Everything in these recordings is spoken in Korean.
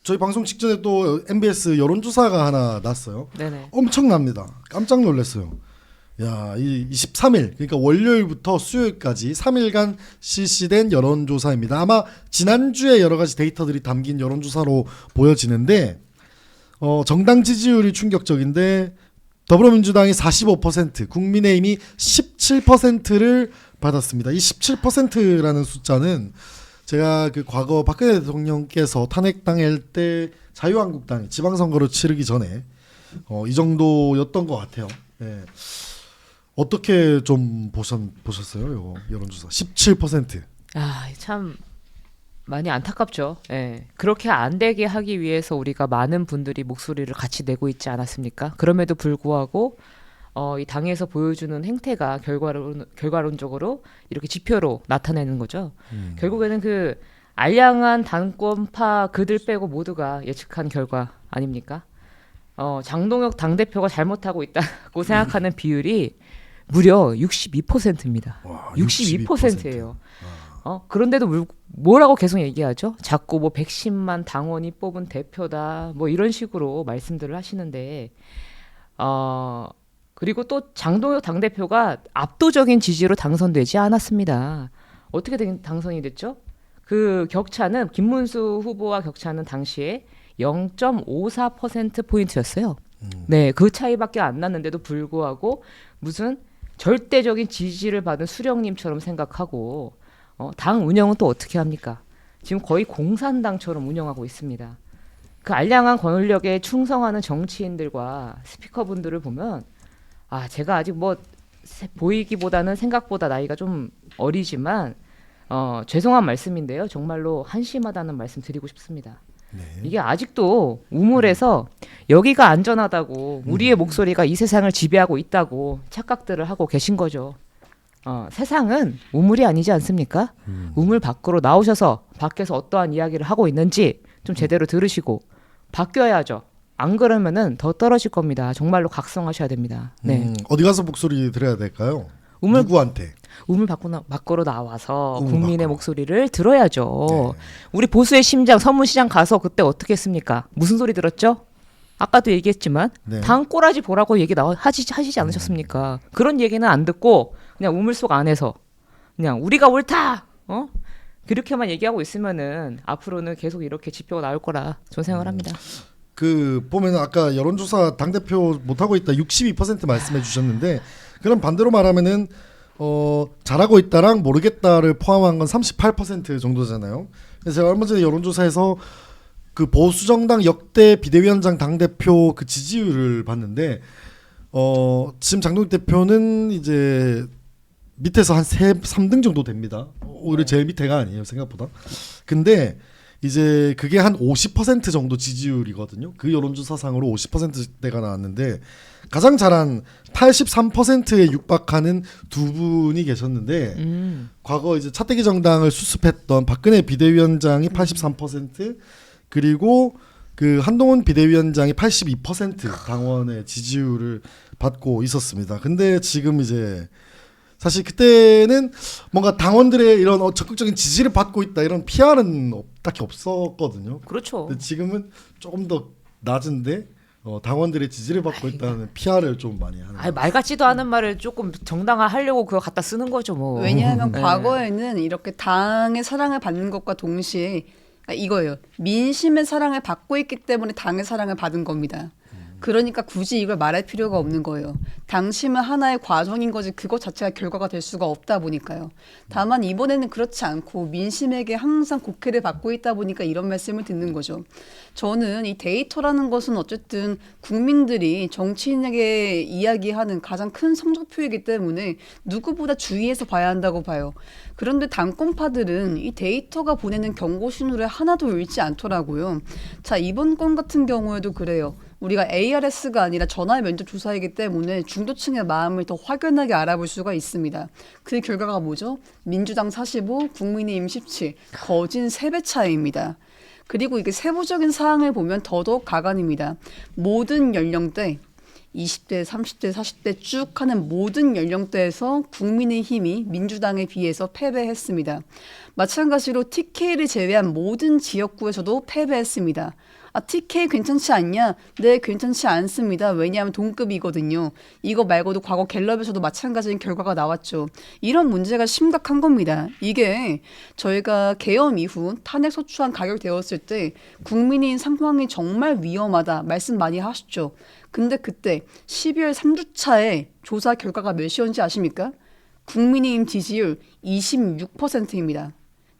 저희 방송 직전에 또 MBS 여론조사가 하나 났어요. 네네. 엄청납니다. 깜짝 놀랐어요. 야, 이 23일 그러니까 월요일부터 수요일까지 3일간 실시된 여론조사입니다. 아마 지난주에 여러 가지 데이터들이 담긴 여론조사로 보여지는데 정당 지지율이 충격적인데 더불어민주당이 45%, 국민의힘이 17%를 받았습니다. 이 17%라는 숫자는 제가 그 과거 박근혜 대통령께서 탄핵당할 때 자유한국당이 지방선거를 치르기 전에 이 정도였던 것 같아요. 예. 어떻게 좀 보셨어요? 이거 여론조사 17%. 아, 참 많이 안타깝죠. 예. 그렇게 안 되게 하기 위해서 우리가 많은 분들이 목소리를 같이 내고 있지 않았습니까? 그럼에도 불구하고 이 당에서 보여주는 행태가 결과론적으로 이렇게 지표로 나타내는 거죠. 결국에는 그 알량한 당권파 그들 빼고 모두가 예측한 결과 아닙니까? 장동혁 당대표가 잘못하고 있다고 생각하는 비율이 무려 62%입니다. 와, 62%예요. 그런데도 뭐라고 계속 얘기하죠? 자꾸 뭐 110만 당원이 뽑은 대표다 뭐 이런 식으로 말씀들을 하시는데 그리고 또 장동혁 당대표가 압도적인 지지로 당선되지 않았습니다. 어떻게 당선이 됐죠? 그 격차는 김문수 후보와 격차는 당시에 0.54%포인트였어요. 네, 그 차이밖에 안 났는데도 불구하고 무슨 절대적인 지지를 받은 수령님처럼 생각하고 당 운영은 또 어떻게 합니까? 지금 거의 공산당처럼 운영하고 있습니다. 그 알량한 권력에 충성하는 정치인들과 스피커분들을 보면 제가 아직 뭐 보이기보다는 생각보다 나이가 좀 어리지만 죄송한 말씀인데요. 정말로 한심하다는 말씀 드리고 싶습니다. 네. 이게 아직도 우물에서 여기가 안전하다고 우리의 목소리가 이 세상을 지배하고 있다고 착각들을 하고 계신 거죠. 세상은 우물이 아니지 않습니까? 우물 밖으로 나오셔서 밖에서 어떠한 이야기를 하고 있는지 좀 제대로 들으시고 바뀌어야죠. 안 그러면은 더 떨어질 겁니다. 정말로 각성하셔야 됩니다. 네. 어디 가서 목소리 들어야 될까요? 우물, 누구한테? 우물 밖으로 나와서 우물 국민의 밖으로. 목소리를 들어야죠. 네. 우리 보수의 심장 서문시장 가서 그때 어떻게 했습니까? 무슨 소리 들었죠? 아까도 얘기했지만 네. 당 꼬라지 보라고 얘기 하시지 않으셨습니까? 그런 얘기는 안 듣고 그냥 우물 속 안에서 그냥 우리가 옳다. 그렇게만 얘기하고 있으면은 앞으로는 계속 이렇게 지표가 나올 거라 저는 생각을 합니다. 그 보면 아까 여론조사 당대표 못하고 있다 62% 말씀해 주셨는데 그럼 반대로 말하면은 잘하고 있다랑 모르겠다를 포함한 건 38% 정도잖아요. 그래서 제가 얼마 전에 여론조사에서 그 보수정당 역대 비대위원장 당대표 그 지지율을 봤는데 지금 장동혁 대표는 이제 밑에서 한 3등 정도 됩니다. 오히려 제일 밑에가 아니에요 생각보다. 근데 이제 그게 한 50% 정도 지지율이거든요. 그 여론조사상으로 50%대가 나왔는데 가장 잘한 83%에 육박하는 두 분이 계셨는데 과거 이제 차태기 정당을 수습했던 박근혜 비대위원장이 83% 그리고 그 한동훈 비대위원장이 82% 당원의 지지율을 받고 있었습니다. 근데 지금 이제 사실 그때는 뭔가 당원들의 이런 적극적인 지지를 받고 있다 이런 PR은 딱히 없었거든요. 그렇죠. 근데 지금은 조금 더 낮은데 당원들의 지지를 받고 있다는 PR을 좀 많이 하는. 말 같지도 않은 말을 조금 정당화하려고 그거 갖다 쓰는 거죠, 뭐. 왜냐하면 과거에는 이렇게 당의 사랑을 받는 것과 동시에 이거예요. 민심의 사랑을 받고 있기 때문에 당의 사랑을 받은 겁니다. 그러니까 굳이 이걸 말할 필요가 없는 거예요. 당심은 하나의 과정인 거지 그것 자체가 결과가 될 수가 없다 보니까요. 다만 이번에는 그렇지 않고 민심에게 항상 곡해를 받고 있다 보니까 이런 말씀을 듣는 거죠. 저는 이 데이터라는 것은 어쨌든 국민들이 정치인에게 이야기하는 가장 큰 성적표이기 때문에 누구보다 주의해서 봐야 한다고 봐요. 그런데 당권파들은 이 데이터가 보내는 경고 신호를 하나도 읽지 않더라고요. 자, 이번 건 같은 경우에도 그래요. 우리가 ARS가 아니라 전화 면접 조사이기 때문에 중도층의 마음을 더 확연하게 알아볼 수가 있습니다. 그 결과가 뭐죠? 민주당 45, 국민의힘 17, 거진 3배 차이입니다. 그리고 이게 세부적인 사항을 보면 더더욱 가관입니다. 모든 연령대 20대, 30대, 40대 쭉 하는 모든 연령대에서 국민의힘이 민주당에 비해서 패배했습니다. 마찬가지로 TK를 제외한 모든 지역구에서도 패배했습니다. TK 괜찮지 않냐? 네, 괜찮지 않습니다. 왜냐하면 동급이거든요. 이거 말고도 과거 갤럽에서도 마찬가지인 결과가 나왔죠. 이런 문제가 심각한 겁니다. 이게 저희가 계엄 이후 탄핵 소추안 가결되었을 때 국민의힘 상황이 정말 위험하다 말씀 많이 하셨죠. 근데 그때 12월 3주차에 조사 결과가 몇이었는지 아십니까? 국민의힘 지지율 26%입니다.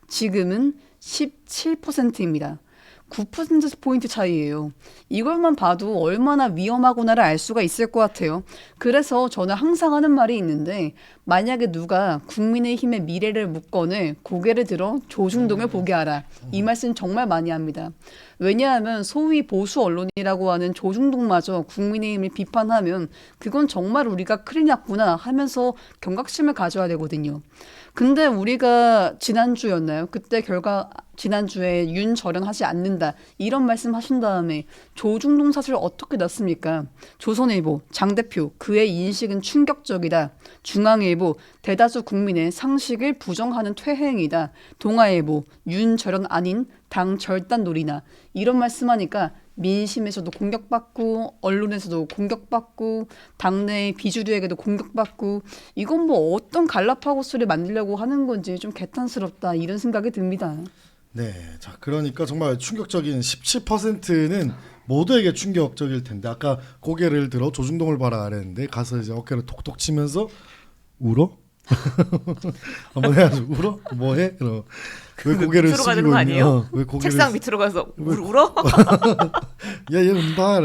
지금은 17%입니다. 9%포인트 차이예요. 이걸만 봐도 얼마나 위험하구나를 알 수가 있을 것 같아요. 그래서 저는 항상 하는 말이 있는데 만약에 누가 국민의힘의 미래를 묻건을 고개를 들어 조중동을 보게 하라. 이 말씀 정말 많이 합니다. 왜냐하면 소위 보수 언론이라고 하는 조중동마저 국민의힘을 비판하면 그건 정말 우리가 큰일 났구나 하면서 경각심을 가져야 되거든요. 근데 우리가 지난주였나요? 그때 결과 지난주에 윤절연하지 않는다 이런 말씀하신 다음에 조중동 사실 어떻게 났습니까? 조선일보 장 대표 그의 인식은 충격적이다. 중앙일보 대다수 국민의 상식을 부정하는 퇴행이다. 동아일보 윤절연 아닌 당 절단 놀이나 이런 말씀하니까 민심에서도 공격받고 언론에서도 공격받고 당내 비주류에게도 공격받고 이건 뭐 어떤 갈라파고스를 만들려고 하는 건지 좀 개탄스럽다 이런 생각이 듭니다. 네, 자 그러니까 정말 충격적인 17%는 모두에게 충격적일 텐데 아까 고개를 들어 조중동을 봐라 그랬는데 가서 이제 어깨를 톡톡 치면서 울어? 한번 해야지 울어? 뭐해? 왜 고개를 밑으로 가는 숙이고 거 아니에요? 왜 고개를 책상 밑으로 가서 울어? 야얘 운다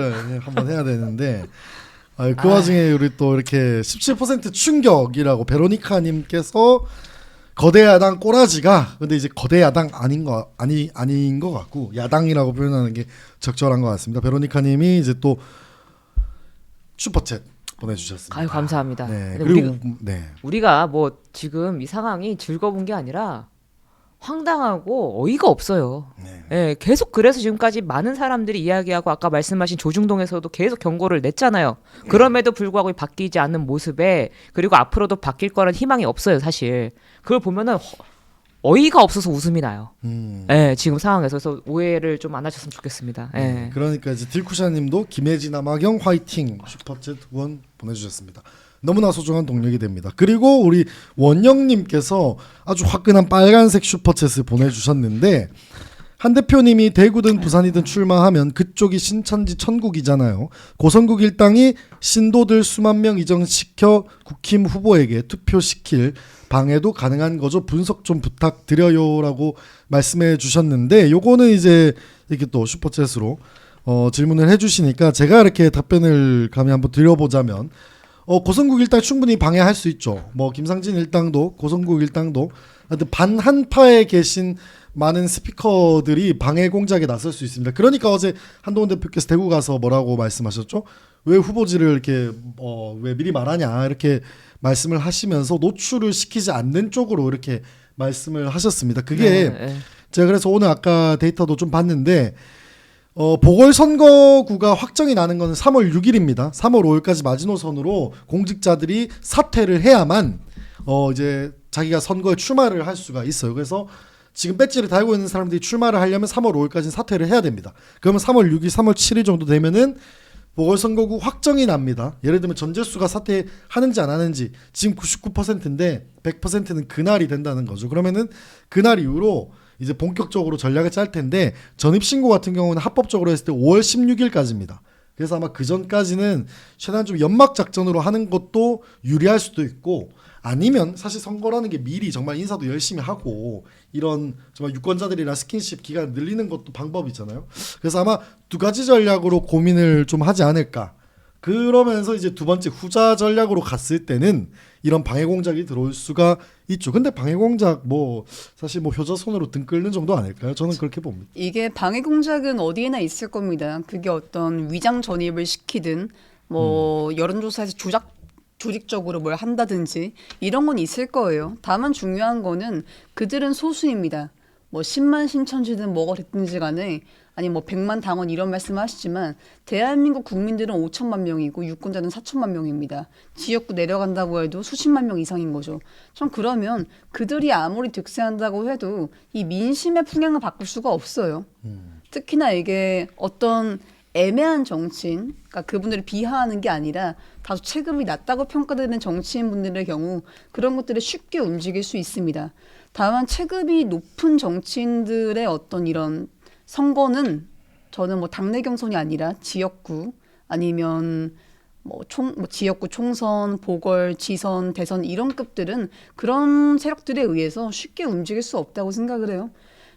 한번 해야 되는데 그 와중에 우리 또 이렇게 17% 충격이라고 베로니카님께서 거대 야당 꼬라지가 근데 이제 거대 야당 아닌 것 같고 야당이라고 표현하는 게 적절한 것 같습니다. 베로니카님이 이제 또 슈퍼챗 보내주셨습니다. 아유 감사합니다. 네, 근데 그리고 우리가 뭐 지금 이 상황이 즐거운 게 아니라 황당하고 어이가 없어요. 네. 예, 계속 그래서 지금까지 많은 사람들이 이야기하고 아까 말씀하신 조중동에서도 계속 경고를 냈잖아요. 그럼에도 불구하고 바뀌지 않는 모습에 그리고 앞으로도 바뀔 거란 희망이 없어요, 사실. 그걸 보면은 어이가 없어서 웃음이 나요. 예, 지금 상황에서 그래서 오해를 좀 안 하셨으면 좋겠습니다. 예. 네, 그러니까 이제 딜쿠샤님도 김혜진 남아경 화이팅 슈퍼챗 후원 보내주셨습니다. 너무나 소중한 동력이 됩니다. 그리고 우리 원영님께서 아주 화끈한 빨간색 슈퍼챗을 보내주셨는데 한 대표님이 대구든 부산이든 출마하면 그쪽이 신천지 천국이잖아요. 고성국 일당이 신도들 수만 명 이정시켜 국힘 후보에게 투표시킬 방해도 가능한 거죠. 분석 좀 부탁드려요라고 말씀해 주셨는데 요거는 이제 이렇게 또 슈퍼챗으로 질문을 해주시니까 제가 이렇게 답변을 감히 한번 드려보자면 고성국 일당 충분히 방해할 수 있죠. 뭐 김상진 일당도 고성국 일당도 반한파에 계신 많은 스피커들이 방해 공작에 나설 수 있습니다. 그러니까 어제 한동훈 대표께서 대구 가서 뭐라고 말씀하셨죠? 왜 후보지를 이렇게 왜 미리 말하냐 이렇게 말씀을 하시면서 노출을 시키지 않는 쪽으로 이렇게 말씀을 하셨습니다. 그게 제가 그래서 오늘 아까 데이터도 좀 봤는데 보궐선거구가 확정이 나는 것은 3월 6일입니다. 3월 5일까지 마지노선으로 공직자들이 사퇴를 해야만 이제 자기가 선거에 출마를 할 수가 있어요. 그래서 지금 배지를 달고 있는 사람들이 출마를 하려면 3월 5일까지 사퇴를 해야 됩니다. 그러면 3월 6일, 3월 7일 정도 되면은 보궐선거구 확정이 납니다. 예를 들면 전재수가 사퇴하는지 안 하는지 지금 99%인데 100%는 그날이 된다는 거죠. 그러면은 그날 이후로 이제 본격적으로 전략을 짤 텐데 전입신고 같은 경우는 합법적으로 했을 때 5월 16일까지입니다. 그래서 아마 그 전까지는 최대한 좀 연막 작전으로 하는 것도 유리할 수도 있고 아니면 사실 선거라는 게 미리 정말 인사도 열심히 하고 이런 정말 유권자들이랑 스킨십 기간 늘리는 것도 방법이잖아요. 그래서 아마 두 가지 전략으로 고민을 좀 하지 않을까. 그러면서 이제 두 번째 후자 전략으로 갔을 때는 이런 방해 공작이 들어올 수가 있죠. 근데 방해 공작 뭐 사실 뭐 효자손으로 등 끓는 정도 아닐까요? 저는 그렇게 봅니다. 이게 방해 공작은 어디에나 있을 겁니다. 그게 어떤 위장 전입을 시키든 뭐 여론조사에서 조직적으로 뭘 한다든지 이런 건 있을 거예요. 다만 중요한 거는 그들은 소수입니다. 뭐 10만 신천지든 뭐가 됐든지 간에 아니 뭐 100만 당원 이런 말씀을 하시지만 대한민국 국민들은 5천만 명이고 유권자는 4천만 명입니다. 지역구 내려간다고 해도 수십만 명 이상인 거죠. 전 그러면 그들이 아무리 득세한다고 해도 이 민심의 풍향을 바꿀 수가 없어요. 특히나 이게 어떤 애매한 정치인, 그러니까 그분들을 비하하는 게 아니라 다소 체급이 낮다고 평가되는 정치인분들의 경우 그런 것들을 쉽게 움직일 수 있습니다. 다만 체급이 높은 정치인들의 어떤 이런 선거는 저는 뭐 당내 경선이 아니라 지역구 아니면 뭐 지역구 총선, 보궐, 지선, 대선 이런 급들은 그런 세력들에 의해서 쉽게 움직일 수 없다고 생각을 해요.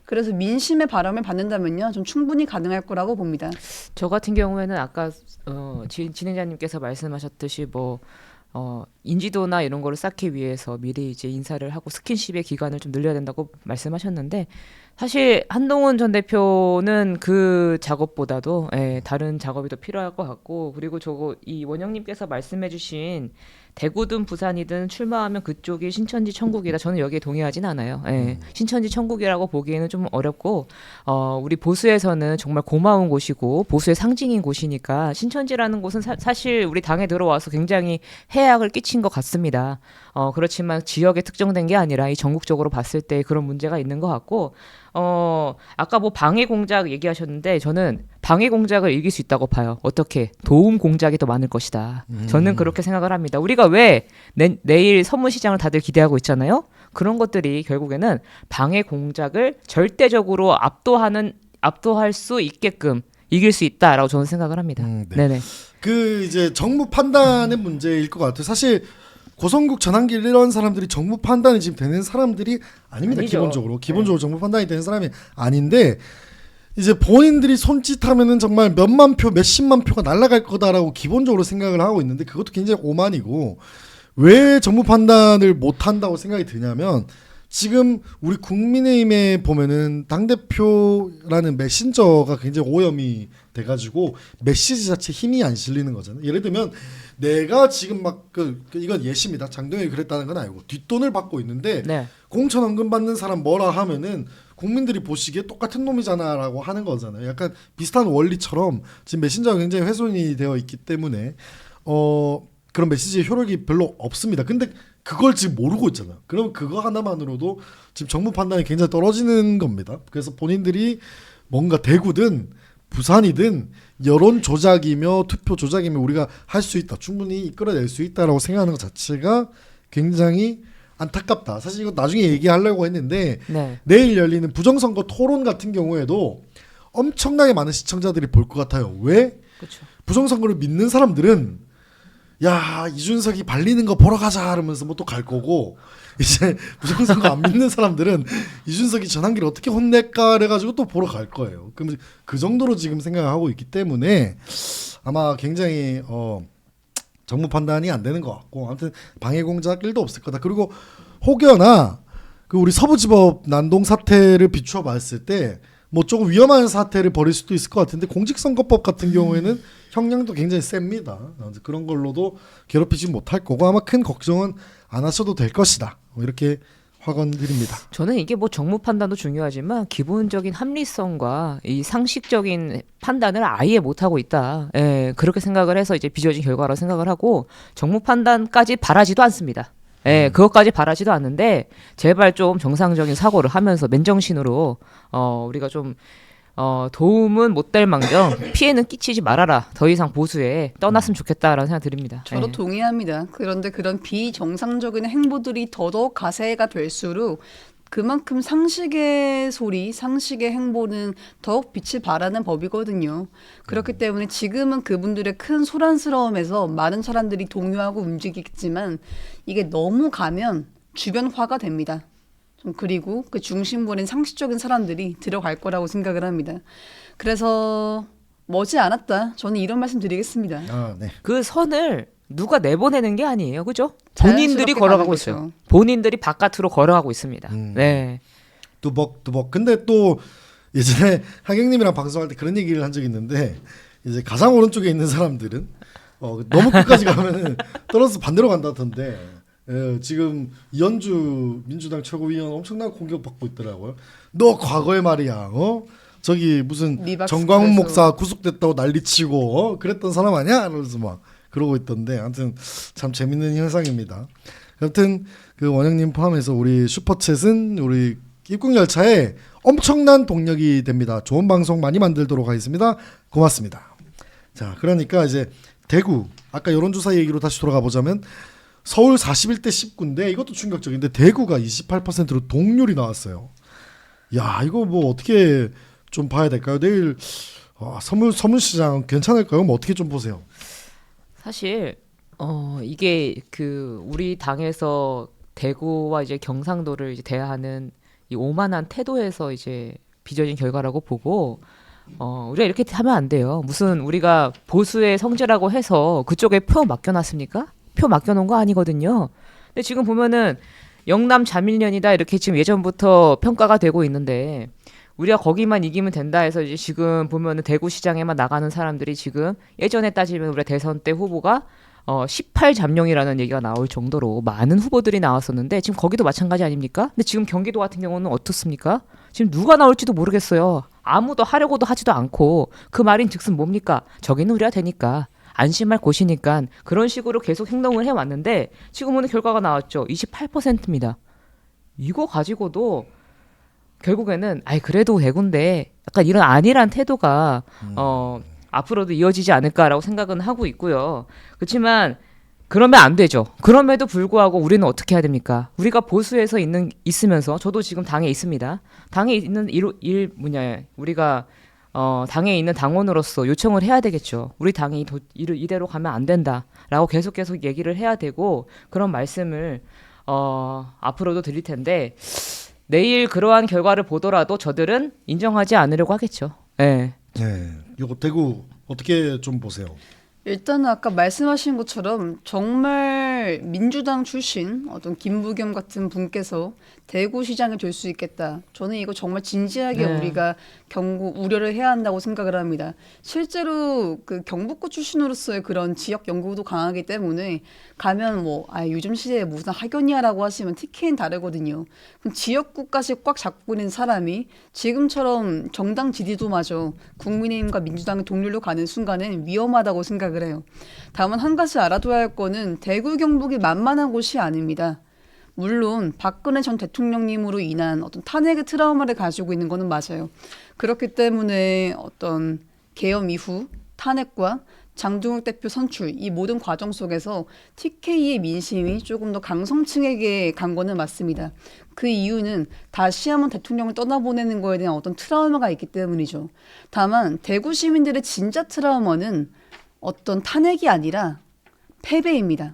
그래서 민심의 바람을 받는다면요, 좀 충분히 가능할 거라고 봅니다. 저 같은 경우에는 아까 진행자님께서 말씀하셨듯이 뭐 인지도나 이런 거를 쌓기 위해서 미리 이제 인사를 하고 스킨십의 기간을 좀 늘려야 된다고 말씀하셨는데 사실 한동훈 전 대표는 그 작업보다도 다른 작업이 더 필요할 것 같고 그리고 저거 이 원영님께서 말씀해주신 대구든 부산이든 출마하면 그쪽이 신천지 천국이다. 저는 여기에 동의하진 않아요. 신천지 천국이라고 보기에는 좀 어렵고 우리 보수에서는 정말 고마운 곳이고 보수의 상징인 곳이니까 신천지라는 곳은 사실 우리 당에 들어와서 굉장히 해악을 끼친 것 같습니다. 그렇지만 지역에 특정된 게 아니라 이 전국적으로 봤을 때 그런 문제가 있는 것 같고 아까 뭐 방해 공작 얘기하셨는데 저는 방해 공작을 이길 수 있다고 봐요. 어떻게? 도움 공작이 더 많을 것이다. 저는 그렇게 생각을 합니다. 우리가 왜 내일 선문시장을 다들 기대하고 있잖아요. 그런 것들이 결국에는 방해 공작을 절대적으로 압도할 수 있게끔 이길 수 있다라고 저는 생각을 합니다. 네. 네네. 그 이제 정무 판단의 문제일 것 같아요. 사실 고성국 전환길 이런 사람들이 정무 판단이 지금 되는 사람들이 아닙니다. 아니죠. 기본적으로 정무 판단이 되는 사람이 아닌데 이제 본인들이 손짓하면은 정말 몇만 표, 몇십만 표가 날아갈 거다라고 기본적으로 생각을 하고 있는데 그것도 굉장히 오만이고 왜 정무 판단을 못 한다고 생각이 드냐면 지금 우리 국민의힘에 보면은 당대표라는 메신저가 굉장히 오염이 돼가지고 메시지 자체 힘이 안 실리는 거잖아요. 예를 들면 내가 지금 막 이건 예시입니다. 장동혁이 그랬다는 건 아니고 뒷돈을 받고 있는데 네. 공천원금 받는 사람 뭐라 하면은 국민들이 보시기에 똑같은 놈이잖아라고 하는 거잖아요. 약간 비슷한 원리처럼 지금 메신저가 굉장히 훼손이 되어 있기 때문에 그런 메시지의 효력이 별로 없습니다. 근데 그걸 지금 모르고 있잖아요. 그럼 그거 하나만으로도 지금 정무 판단이 굉장히 떨어지는 겁니다. 그래서 본인들이 뭔가 대구든 부산이든 여론 조작이며 투표 조작이며 우리가 할 수 있다. 충분히 이끌어낼 수 있다라고 생각하는 것 자체가 굉장히 안타깝다. 사실 이거 나중에 얘기하려고 했는데 네. 내일 열리는 부정선거 토론 같은 경우에도 엄청나게 많은 시청자들이 볼 것 같아요. 왜? 그렇죠. 부정선거를 믿는 사람들은 야 이준석이 발리는 거 보러 가자 하면서 뭐 또 갈 거고 이제 부정선거 안 믿는 사람들은 이준석이 전환기를 어떻게 혼낼까 그래가지고 또 보러 갈 거예요. 그럼 그 정도로 지금 생각하고 있기 때문에 아마 굉장히 정무 판단이 안 되는 것 같고 아무튼 방해 공작 1도 없을 거다. 그리고 혹여나 그 우리 서부지법 난동 사태를 비추어 봤을 때 뭐 조금 위험한 사태를 벌일 수도 있을 것 같은데 공직선거법 같은 경우에는 형량도 굉장히 셉니다. 그런 걸로도 괴롭히지 못할 거고 아마 큰 걱정은 안 하셔도 될 것이다. 이렇게 확언드립니다. 저는 이게 뭐 정무 판단도 중요하지만 기본적인 합리성과 이 상식적인 판단을 아예 못하고 있다. 그렇게 생각을 해서 이제 빚어진 결과라고 생각을 하고 정무 판단까지 바라지도 않습니다. 그것까지 바라지도 않는데 제발 좀 정상적인 사고를 하면서 맨정신으로 우리가 좀 도움은 못 될 망정 피해는 끼치지 말아라. 더 이상 보수에 떠났으면 좋겠다라는 생각 드립니다. 저도 동의합니다. 그런데 그런 비정상적인 행보들이 더더욱 가세가 될수록 그만큼 상식의 소리, 상식의 행보는 더욱 빛을 발하는 법이거든요. 그렇기 때문에 지금은 그분들의 큰 소란스러움에서 많은 사람들이 동요하고 움직이겠지만 이게 너무 가면 주변화가 됩니다. 좀 그리고 그 중심부인 상식적인 사람들이 들어갈 거라고 생각을 합니다. 그래서 머지않았다. 저는 이런 말씀 드리겠습니다. 네. 그 선을 누가 내보내는 게 아니에요. 그죠? 자연스럽게 본인들이 걸어가고 가는 있어요. 거죠. 본인들이 바깥으로 걸어가고 있습니다. 네. 뚜벅뚜벅. 근데 또 예전에 하경님이랑 방송할 때 그런 얘기를 한 적이 있는데 이제 가장 오른쪽에 있는 사람들은 너무 끝까지 가면은 떨어져서 반대로 간다던데 예, 지금 이현주 민주당 최고위원 엄청난 공격받고 있더라고요. 너 과거에 말이야, 저기 무슨 리박스 정광훈 그래서- 목사 구속됐다고 난리치고 그랬던 사람 아니야? 이러면서 막 그러고 있던데, 아무튼 참 재밌는 현상입니다. 아무튼 그 원영님 포함해서 우리 슈퍼챗은 우리 입국열차에 엄청난 동력이 됩니다. 좋은 방송 많이 만들도록 하겠습니다. 고맙습니다. 자, 그러니까 이제 대구, 아까 여론조사 얘기로 다시 돌아가 보자면 서울 41대 19인데 이것도 충격적인데 대구가 28%로 동률이 나왔어요. 야, 이거 뭐 어떻게 좀 봐야 될까요? 내일 서문시장 괜찮을까요? 뭐 어떻게 좀 보세요? 사실 이게 그 우리 당에서 대구와 이제 경상도를 이제 대하는 이 오만한 태도에서 이제 빚어진 결과라고 보고 우리가 이렇게 하면 안 돼요. 무슨 우리가 보수의 성지라고 해서 그쪽에 표 맡겨놨습니까? 표 맡겨놓은 거 아니거든요. 근데 지금 보면은 영남 자밀련이다 이렇게 지금 예전부터 평가가 되고 있는데 우리가 거기만 이기면 된다 해서 이제 지금 보면은 대구시장에만 나가는 사람들이 지금 예전에 따지면 우리 대선 때 후보가 18잠룡이라는 얘기가 나올 정도로 많은 후보들이 나왔었는데 지금 거기도 마찬가지 아닙니까? 근데 지금 경기도 같은 경우는 어떻습니까? 지금 누가 나올지도 모르겠어요. 아무도 하려고도 하지도 않고 그 말인 즉슨 뭡니까? 저기는 우리가 되니까 안심할 곳이니까 그런 식으로 계속 행동을 해왔는데 지금 오늘 결과가 나왔죠. 28%입니다. 이거 가지고도 결국에는 그래도 대구인데 약간 이런 안일한 태도가 앞으로도 이어지지 않을까라고 생각은 하고 있고요. 그렇지만 그러면 안 되죠. 그럼에도 불구하고 우리는 어떻게 해야 됩니까? 우리가 보수에서 있으면서 저도 지금 당에 있습니다. 당에 있는 우리가 당에 있는 당원으로서 요청을 해야 되겠죠. 우리 당이 이대로 가면 안 된다라고 계속 얘기를 해야 되고 그런 말씀을 앞으로도 드릴 텐데 내일 그러한 결과를 보더라도 저들은 인정하지 않으려고 하겠죠. 네. 네, 요거 대구 어떻게 좀 보세요? 일단은 아까 말씀하신 것처럼 정말 민주당 출신 어떤 김부겸 같은 분께서 대구시장이 될 수 있겠다. 저는 이거 정말 진지하게 네. 우리가 우려를 해야 한다고 생각을 합니다. 실제로 그 경북고 출신으로서의 그런 지역 연구도 강하기 때문에 가면 요즘 시대에 무슨 학연이야라고 하시면 TK는 다르거든요. 그럼 지역구까지 꽉 잡고 있는 사람이 지금처럼 정당 지지도마저 국민의힘과 민주당의 동률로 가는 순간은 위험하다고 생각을 해요. 다만 한 가지 알아둬야 할 거는 대구 경북이 만만한 곳이 아닙니다. 물론 박근혜 전 대통령님으로 인한 어떤 탄핵의 트라우마를 가지고 있는 거는 맞아요. 그렇기 때문에 어떤 계엄 이후 탄핵과 장동혁 대표 선출 이 모든 과정 속에서 TK의 민심이 조금 더 강성층에게 간 거는 맞습니다. 그 이유는 다시 한번 대통령을 떠나보내는 거에 대한 어떤 트라우마가 있기 때문이죠. 다만 대구 시민들의 진짜 트라우마는 어떤 탄핵이 아니라 패배입니다.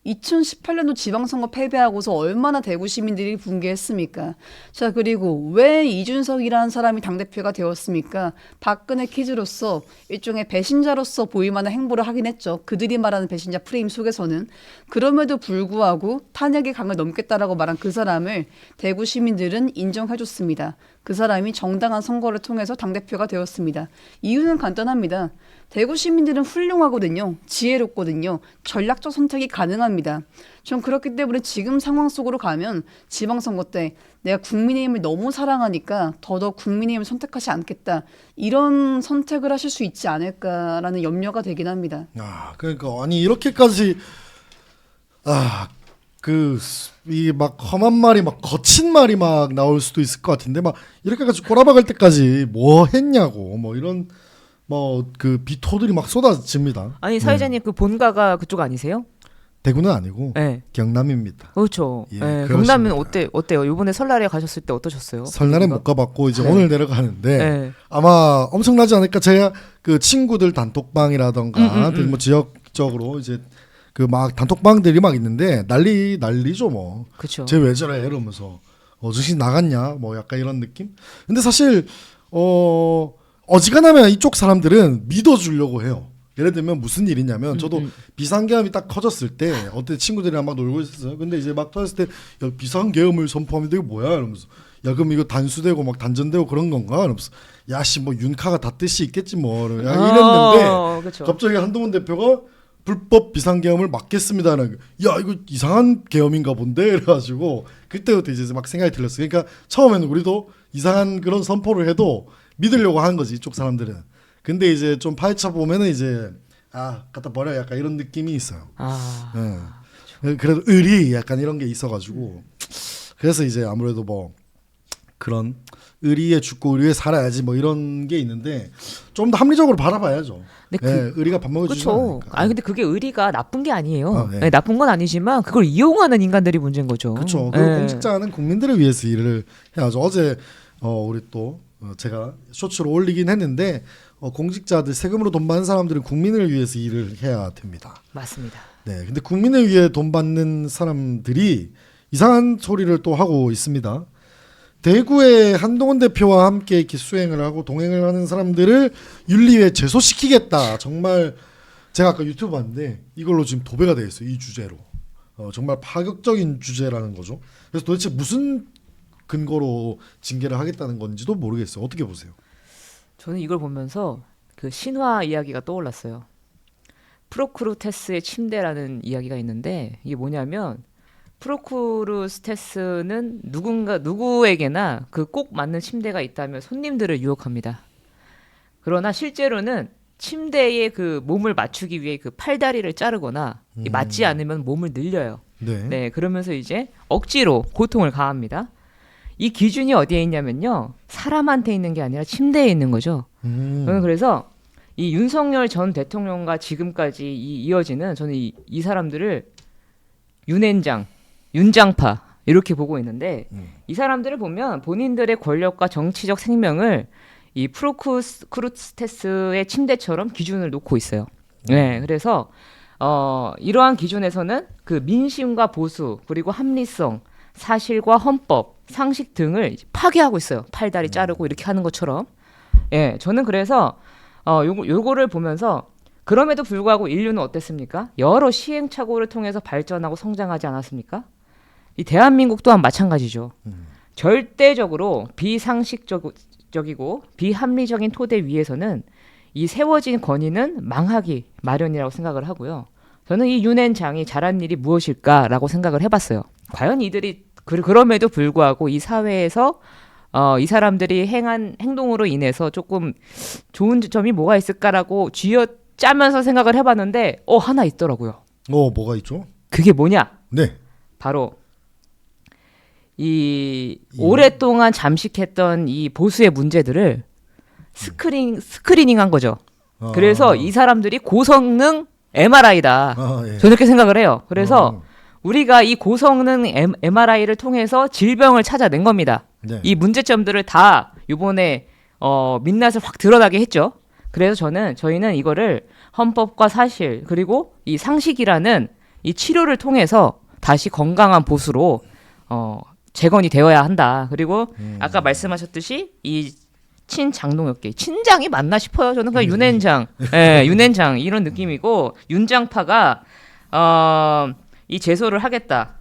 2018년도 지방선거 패배하고서 얼마나 대구 시민들이 붕괴했습니까? 자, 그리고 왜 이준석이라는 사람이 당대표가 되었습니까? 박근혜 키즈로서 일종의 배신자로서 보일 만한 행보를 하긴 했죠. 그들이 말하는 배신자 프레임 속에서는. 그럼에도 불구하고 탄핵의 강을 넘겠다라고 말한 그 사람을 대구 시민들은 인정해줬습니다. 그 사람이 정당한 선거를 통해서 당대표가 되었습니다. 이유는 간단합니다. 대구 시민들은 훌륭하거든요. 지혜롭거든요. 전략적 선택이 가능합니다. 전 그렇기 때문에 지금 상황 속으로 가면 지방선거 때 내가 국민의힘을 너무 사랑하니까 더더욱 국민의힘을 선택하지 않겠다. 이런 선택을 하실 수 있지 않을까라는 염려가 되긴 합니다. 그러니까 아니 이렇게까지 이 막 험한 말이 막 거친 말이 막 나올 수도 있을 것 같은데 막 이렇게까지 꼬라박을 때까지 뭐 했냐고 뭐 이런 그 비토들이 막 쏟아집니다. 아니 사회자님 그 본가가 그쪽 아니세요? 대구는 아니고 네. 경남입니다. 그렇죠. 예, 네. 그렇습니다. 경남은 어때요? 이번에 설날에 가셨을 때 어떠셨어요? 설날에 거기가? 못 가봤고 이제 네. 오늘 내려가는데 네. 아마 엄청나지 않을까. 제가 그 친구들 단톡방이라던가 뭐 지역적으로 이제 그 막 단톡방들이 막 있는데 난리죠 뭐. 그렇죠. 쟤 왜 저래 이러면서 정신 나갔냐 뭐 약간 이런 느낌. 근데 사실 어지간하면 이쪽 사람들은 믿어주려고 해요. 예를 들면 무슨 일이냐면 저도 비상계엄이 딱 커졌을 때 어때 친구들이랑 막 놀고 있었어요. 근데 이제 막 터졌을 때 야, 비상계엄을 선포하면 이게 뭐야 이러면서 야 그럼 이거 단수되고 막 단전되고 그런 건가 이러면서 야씨 뭐 윤카가 다 뜻이 있겠지 뭐 이랬는데 그쵸. 갑자기 한동훈 대표가 불법 비상계엄을 막겠습니다는 야 이거 이상한 계엄인가 본데 이래가지고 그때부터 이제 막 생각이 들었어요. 그러니까 처음에는 우리도 이상한 그런 선포를 해도 믿으려고 하는 거지 이쪽 사람들은. 근데 이제 좀 파헤쳐 보면은 이제 갖다 버려 약간 이런 느낌이 있어요. 그래도 의리 약간 이런 게 있어가지고 그래서 이제 아무래도 뭐 그런 의리에 죽고 의리에 살아야지 뭐 이런 게 있는데 좀 더 합리적으로 바라봐야죠. 근데 의리가 밥 먹여주지 그렇죠. 않으니까. 아니 근데 그게 의리가 나쁜 게 아니에요. 네. 네, 나쁜 건 아니지만 그걸 이용하는 인간들이 문제인 거죠. 그렇죠. 그리고 네. 공직자는 국민들을 위해서 일을 해야죠. 어제 우리 또 제가 쇼츠로 올리긴 했는데 공직자들 세금으로 돈 받는 사람들은 국민을 위해서 일을 해야 됩니다. 맞습니다. 네, 근데 국민을 위해 돈 받는 사람들이 이상한 소리를 또 하고 있습니다. 대구의 한동훈 대표와 함께 이렇게 수행을 하고 동행을 하는 사람들을 윤리위에 제소시키겠다. 정말 제가 아까 유튜브 봤는데 이걸로 지금 도배가 되어 있어요. 이 주제로. 정말 파격적인 주제라는 거죠. 그래서 도대체 무슨 근거로 징계를 하겠다는 건지도 모르겠어요. 어떻게 보세요? 저는 이걸 보면서 그 신화 이야기가 떠올랐어요. 프로크루테스의 침대라는 이야기가 있는데 이게 뭐냐면 프로크루테스는 누구에게나 그 꼭 맞는 침대가 있다면 손님들을 유혹합니다. 그러나 실제로는 침대에 그 몸을 맞추기 위해 그 팔다리를 자르거나 맞지 않으면 몸을 늘려요. 네, 그러면서 이제 억지로 고통을 가합니다. 이 기준이 어디에 있냐면요. 사람한테 있는 게 아니라 침대에 있는 거죠. 저는 그래서 이 윤석열 전 대통령과 지금까지 이어지는 저는 이 사람들을 윤앤장, 윤장파 이렇게 보고 있는데 이 사람들을 보면 본인들의 권력과 정치적 생명을 이 프로크루테스의 침대처럼 기준을 놓고 있어요. 네, 그래서 이러한 기준에서는 그 민심과 보수 그리고 합리성, 사실과 헌법, 상식 등을 파괴하고 있어요. 팔다리 자르고 이렇게 하는 것처럼. 예, 저는 그래서 요거를 보면서 그럼에도 불구하고 인류는 어땠습니까? 여러 시행착오를 통해서 발전하고 성장하지 않았습니까? 이 대한민국 또한 마찬가지죠. 절대적으로 비상식적이고 비합리적인 토대 위에서는 이 세워진 권위는 망하기 마련이라고 생각을 하고요. 저는 이 윤앤장이 잘한 일이 무엇일까라고 생각을 해봤어요. 과연 이들이 그럼에도 불구하고 이 사회에서 이 사람들이 행한 행동으로 인해서 조금 좋은 점이 뭐가 있을까라고 쥐어짜면서 생각을 해봤는데 하나 있더라고요. 뭐가 있죠? 그게 뭐냐? 네. 바로 이 오랫동안 잠식했던 이 보수의 문제들을 스크리닝한 거죠. 그래서 이 사람들이 고성능 MRI다. 예. 저는 그렇게 생각을 해요. 그래서 우리가 이 고성능 MRI를 통해서 질병을 찾아낸 겁니다. 네. 이 문제점들을 다 이번에 민낯을 확 드러나게 했죠. 그래서 저희는 이거를 헌법과 사실 그리고 이 상식이라는 이 치료를 통해서 다시 건강한 보수로 재건이 되어야 한다. 그리고 아까 말씀하셨듯이 이 친장동혁계 친장이 맞나 싶어요. 저는 그냥 윤앤장, 윤앤장 이런 느낌이고 윤장파가 이 제소를 하겠다.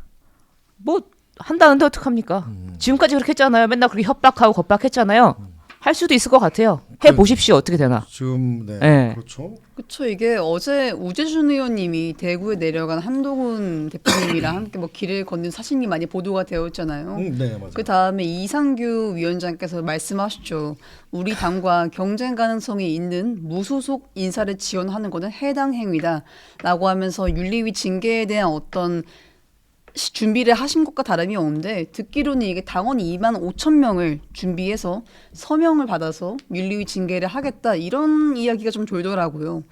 뭐 한다는데 어떡합니까? 지금까지 그렇게 했잖아요. 맨날 그렇게 협박하고 겁박했잖아요. 할 수도 있을 것 같아요. 해 보십시오. 어떻게 되나? 지금 네. 그렇죠. 그렇죠. 이게 어제 우재준 의원님이 대구에 내려간 한동훈 대표님이랑 함께 뭐 길을 걷는 사진이 많이 보도가 되었잖아요. 네, 맞아요. 그 다음에 이상규 위원장께서 말씀하셨죠. 우리 당과 경쟁 가능성이 있는 무소속 인사를 지원하는 것은 해당 행위다라고 하면서 윤리위 징계에 대한 어떤 준비를 하신 것과 다름이 없는데 듣기로는 이게 당원 2만 5천 명을 준비해서 서명을 받아서 윤리위 징계를 하겠다 이런 이야기가 좀 돌더라고요.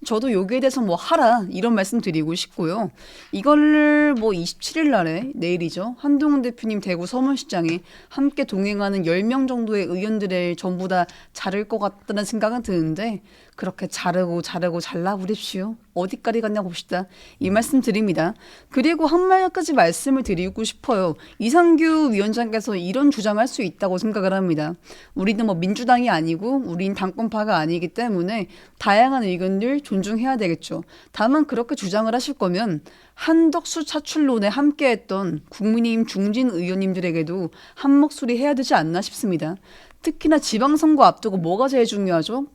저도 여기에 대해서 뭐 하라 이런 말씀 드리고 싶고요. 이걸 뭐 27일 날에 내일이죠. 한동훈 대표님 대구 서문시장에 함께 동행하는 10명 정도의 의원들을 전부 다 자를 것 같다는 생각은 드는데 그렇게 자르고 잘라버립시오. 어디까지 갔냐 봅시다. 이 말씀 드립니다. 그리고 한 말까지 말씀을 드리고 싶어요. 이상규 위원장께서 이런 주장할 수 있다고 생각을 합니다. 우리는 뭐 민주당이 아니고 우린 당권파가 아니기 때문에 다양한 의견들 존중해야 되겠죠. 다만 그렇게 주장을 하실 거면 한덕수 차출론에 함께했던 국민의힘 중진 의원님들에게도 한 목소리 해야 되지 않나 싶습니다. 특히나 지방선거 앞두고 뭐가 제일 중요하죠?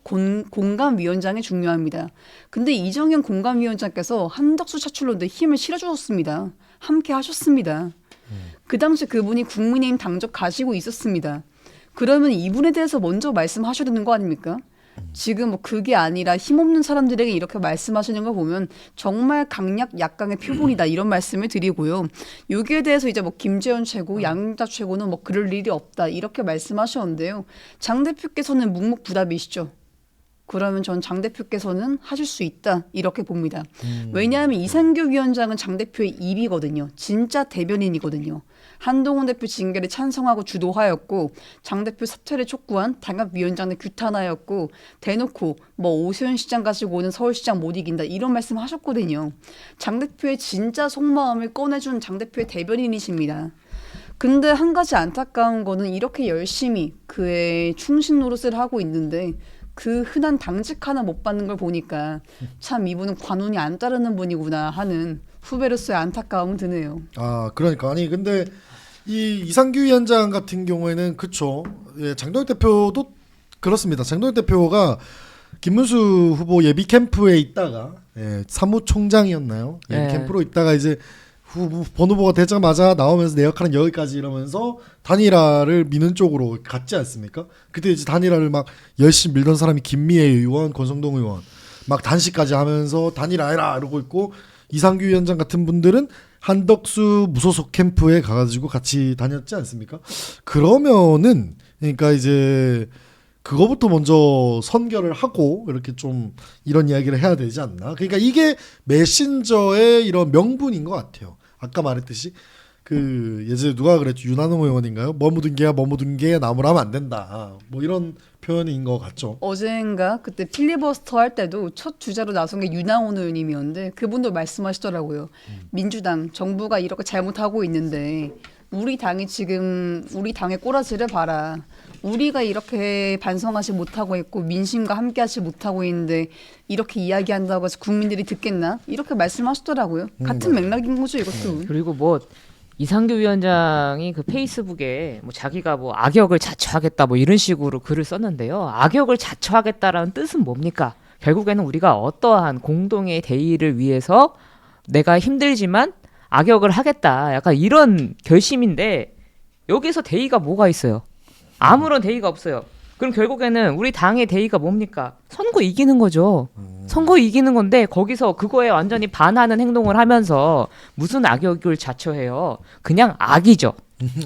공감위원장이 중요합니다. 근데 이정현 공감위원장께서 한덕수 차출론대 힘을 실어주었습니다. 함께 하셨습니다. 그 당시 그분이 국민의힘 당적 가지고 있었습니다. 그러면 이분에 대해서 먼저 말씀하셔야 되는 거 아닙니까? 지금 뭐 그게 아니라 힘없는 사람들에게 이렇게 말씀하시는 걸 보면 정말 강약 약강의 표본이다 이런 말씀을 드리고요. 여기에 대해서 이제 뭐 김재현 최고, 양자 최고는 뭐 그럴 일이 없다 이렇게 말씀하셨는데요. 장 대표께서는 묵묵부답이시죠. 그러면 전 장 대표께서는 하실 수 있다 이렇게 봅니다. 왜냐하면 이상규 위원장은 장 대표의 입이거든요. 진짜 대변인이거든요. 한동훈 대표 징계를 찬성하고 주도하였고 장 대표 사퇴를 촉구한 당협위원장의 규탄하였고 대놓고 뭐 오세훈 시장 가지고는 서울시장 못 이긴다 이런 말씀하셨거든요. 장 대표의 진짜 속마음을 꺼내준 장 대표의 대변인이십니다. 근데 한 가지 안타까운 거는 이렇게 열심히 그의 충신 노릇을 하고 있는데 그 흔한 당직 하나 못 받는 걸 보니까 참 이분은 관운이 안 따르는 분이구나 하는 후배로서의 안타까움은 드네요. 아 그러니까 아니 근데 이 이상규 위원장 같은 경우에는 그쵸. 예, 장동혁 대표도 그렇습니다. 장동혁 대표가 김문수 후보 예비 캠프에 있다가 사무총장이었나요? 예비 캠프로 있다가 이제 본 후보가 되자마자 나오면서 내 역할은 여기까지 이러면서 단일화를 미는 쪽으로 갔지 않습니까? 그때 이제 단일화를 막 열심히 밀던 사람이 김미애 의원, 권성동 의원 막 단식까지 하면서 단일화해라 이러고 있고 이상규 위원장 같은 분들은 한덕수 무소속 캠프에 가가지고 같이 다녔지 않습니까? 그러면은 그러니까 이제 그거부터 먼저 선결을 하고 이렇게 좀 이런 이야기를 해야 되지 않나? 그러니까 이게 메신저의 이런 명분인 것 같아요. 아까 말했듯이 그 예전에 누가 그랬죠? 윤한홍 의원인가요? 뭐 묻은 게야 나무라면 안 된다. 뭐 이런 표현인 것 같죠. 어젠가 그때 필리버스터 할 때도 첫 주자로 나선 게 윤하온 의원님이었는데 그분도 말씀하시더라고요. 민주당 정부가 이렇게 잘못하고 있는데 우리 당이 지금 우리 당의 꼬라지를 봐라. 우리가 이렇게 반성하지 못하고 있고 민심과 함께하지 못하고 있는데 이렇게 이야기한다고 해서 국민들이 듣겠나? 이렇게 말씀하시더라고요. 같은 맥락인 거죠 이것도. 그리고 뭐 이상규 위원장이 그 페이스북에 뭐 자기가 뭐 악역을 자처하겠다 뭐 이런 식으로 글을 썼는데요. 악역을 자처하겠다라는 뜻은 뭡니까? 결국에는 우리가 어떠한 공동의 대의를 위해서 내가 힘들지만 악역을 하겠다. 약간 이런 결심인데 여기서 대의가 뭐가 있어요? 아무런 대의가 없어요. 그럼 결국에는 우리 당의 대의가 뭡니까? 선거 이기는 거죠. 선거 이기는 건데 거기서 그거에 완전히 반하는 행동을 하면서 무슨 악역을 자처해요. 그냥 악이죠.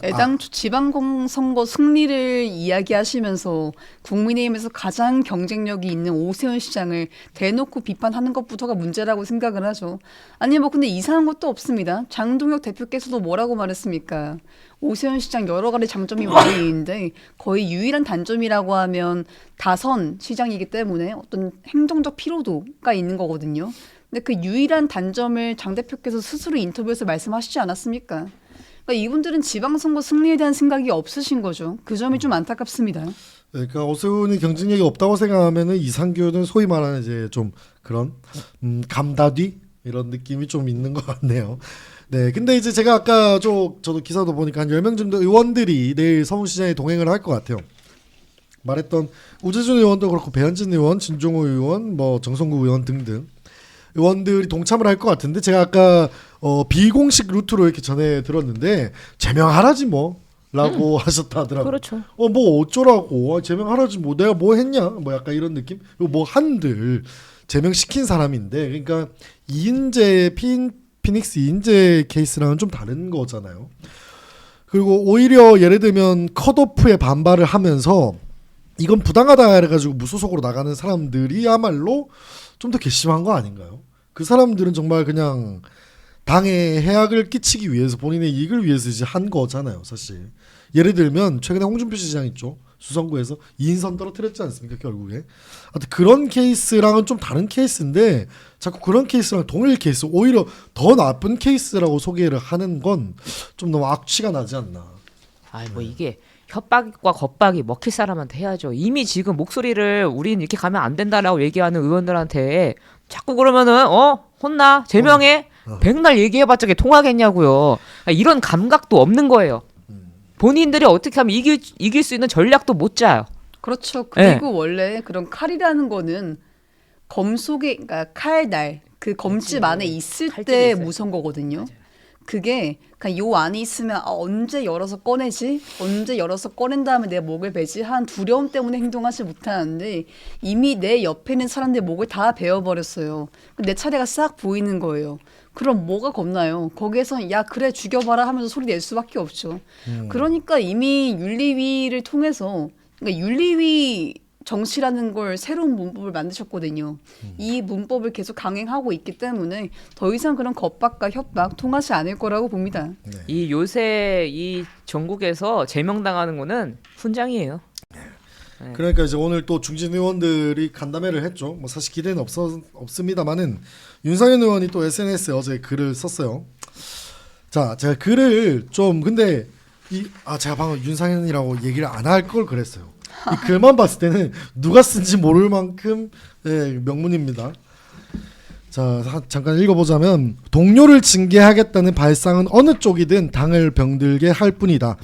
애당초 지방선거 승리를 이야기하시면서 국민의힘에서 가장 경쟁력이 있는 오세훈 시장을 대놓고 비판하는 것부터가 문제라고 생각을 하죠. 아니 뭐 근데 이상한 것도 없습니다. 장동혁 대표께서도 뭐라고 말했습니까? 오세훈 시장 여러 가지 장점이 많이 있는데 거의 유일한 단점이라고 하면 다선 시장이기 때문에 어떤 행정적 피로도가 있는 거거든요. 근데 그 유일한 단점을 장 대표께서 스스로 인터뷰에서 말씀하시지 않았습니까? 그러니까 이분들은 지방선거 승리에 대한 생각이 없으신 거죠. 그 점이 좀 안타깝습니다. 그러니까 오세훈이 경쟁력이 없다고 생각하면은 이상규는 소위 말하는 이제 좀 그런 감다뒤 이런 느낌이 좀 있는 것 같네요. 네, 근데 이제 제가 아까 저도 기사도 보니까 한 10명 정도 의원들이 내일 서울시장에 동행을 할 것 같아요. 말했던 우재준 의원도 그렇고 배현진 의원, 진종호 의원, 뭐 정성구 의원 등등 의원들이 동참을 할 것 같은데 제가 아까 비공식 루트로 이렇게 전해 들었는데 제명하라지 뭐라고 하셨다 하더라고요. 그렇죠. 뭐 어쩌라고 제명하라지 뭐 내가 뭐 했냐 뭐 약간 이런 느낌. 뭐 한들 제명시킨 사람인데 그러니까 이인재 피닉스 이인재 케이스랑은 좀 다른 거잖아요. 그리고 오히려 예를 들면 컷오프에 반발을 하면서 이건 부당하다 해가지고 무소속으로 나가는 사람들이야말로 좀 더 괘씸한 거 아닌가요? 그 사람들은 정말 그냥 당에 해악을 끼치기 위해서 본인의 이익을 위해서 이제 한 거잖아요, 사실. 예를 들면 최근에 홍준표 시장 있죠. 수성구에서 2인선 떨어뜨렸지 않습니까, 결국에. 하여튼 그런 케이스랑은 좀 다른 케이스인데 자꾸 그런 케이스랑 동일 케이스, 오히려 더 나쁜 케이스라고 소개를 하는 건 좀 너무 악취가 나지 않나. 아이 뭐 이게 협박과 겁박이 먹힐 사람한테 해야죠. 이미 지금 목소리를 우린 이렇게 가면 안 된다라고 얘기하는 의원들한테 자꾸 그러면은 혼나 제명해 백날 얘기해봤자 그게 통하겠냐고요. 이런 감각도 없는 거예요. 본인들이 어떻게 하면 이길 수 있는 전략도 못 짜요. 그렇죠. 그리고 원래 그런 칼이라는 거는 검속에 그러니까 칼날 그 검집 안에 있을 칼집이 때 있어요. 무서운 거거든요. 그게 그냥 요 안에 있으면 언제 열어서 꺼내지? 언제 열어서 꺼낸 다음에 내 목을 베지? 한 두려움 때문에 행동하지 못하는데 이미 내 옆에 있는 사람들 목을 다 베어버렸어요. 내 차례가 싹 보이는 거예요. 그럼 뭐가 겁나요? 거기에서 야 그래 죽여봐라 하면서 소리 낼 수밖에 없죠. 그러니까 이미 윤리위를 통해서 그러니까 윤리위 정치라는 걸 새로운 문법을 만드셨거든요. 이 문법을 계속 강행하고 있기 때문에 더 이상 그런 겁박과 협박 통하지 않을 거라고 봅니다. 이 요새 이 전국에서 제명당하는 거는 훈장이에요. 그러니까 이제 오늘 또 중진 의원들이 간담회를 했죠. 뭐 사실 기대는 없습니다만은 윤상현 의원이 또 SNS에 어제 글을 썼어요. 자, 제가 글을 좀 근데 제가 방금 윤상현이라고 얘기를 안 할 걸 그랬어요. 이 글만 봤을 때는 누가 쓴지 모를 만큼 명문입니다. 자, 잠깐 읽어보자면 동료를 징계하겠다는 발상은 어느 쪽이든 당을 병들게 할 뿐이다.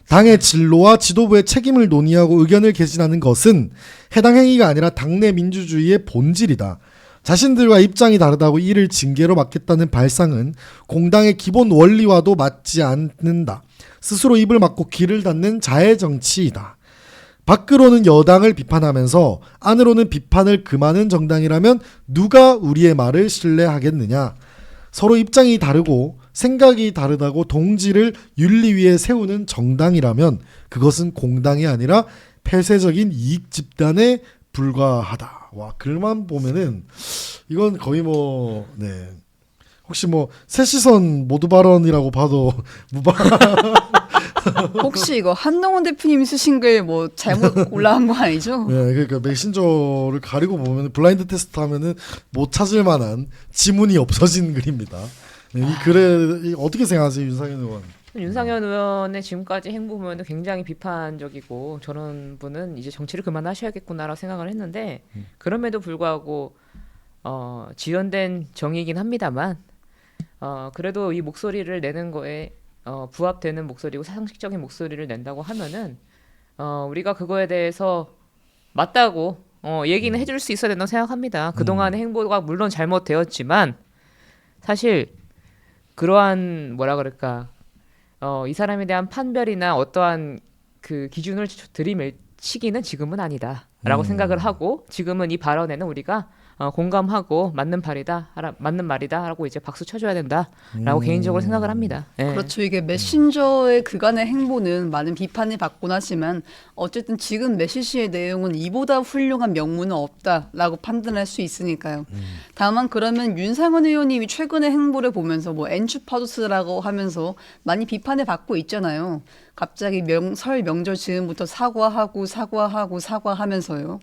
당의 진로와 지도부의 책임을 논의하고 의견을 개진하는 것은 해당 행위가 아니라 당내 민주주의의 본질이다. 자신들과 입장이 다르다고 이를 징계로 막겠다는 발상은 공당의 기본 원리와도 맞지 않는다. 스스로 입을 막고 귀를 닫는 자해 정치이다. 밖으로는 여당을 비판하면서 안으로는 비판을 금하는 정당이라면 누가 우리의 말을 신뢰하겠느냐. 서로 입장이 다르고 생각이 다르다고 동지를 윤리위에 세우는 정당이라면 그것은 공당이 아니라 폐쇄적인 이익 집단에 불과하다. 와, 글만 보면은 이건 거의 혹시 새시선 모두 발언이라고 봐도 혹시 이거 한동훈 대표님이 쓰신 글 뭐 잘못 올라간 거 아니죠? 네, 그러니까 메신저를 가리고 보면 블라인드 테스트 하면은 못 찾을 만한 지문이 없어진 글입니다. 네, 이 글에 어떻게 생각하세요, 윤상현 의원? 윤상현 의원의 지금까지 행보 보면 굉장히 비판적이고 저런 분은 이제 정치를 그만하셔야겠구나라고 생각을 했는데 그럼에도 불구하고 지연된 정의이긴 합니다만 그래도 이 목소리를 내는 거에 부합되는 목소리고 상식적인 목소리를 낸다고 하면은 우리가 그거에 대해서 맞다고 얘기는 해줄 수 있어야 된다고 생각합니다. 그동안의 행보가 물론 잘못되었지만 사실 그러한 뭐라 그럴까 이 사람에 대한 판별이나 어떠한 그 기준을 들이밀치기는 지금은 아니다라고 생각을 하고 지금은 이 발언에는 우리가 공감하고 맞는 말이다라고 이제 박수 쳐줘야 된다라고 개인적으로 생각을 합니다. 네. 그렇죠. 이게 메신저의 그간의 행보는 많은 비판을 받곤 하지만 어쨌든 지금 메시지의 내용은 이보다 훌륭한 명문은 없다라고 판단할 수 있으니까요. 다만 그러면 윤상현 의원님이 최근의 행보를 보면서 엔추파도스라고 하면서 많이 비판을 받고 있잖아요. 갑자기 설 명절 즈음부터 사과하면서요.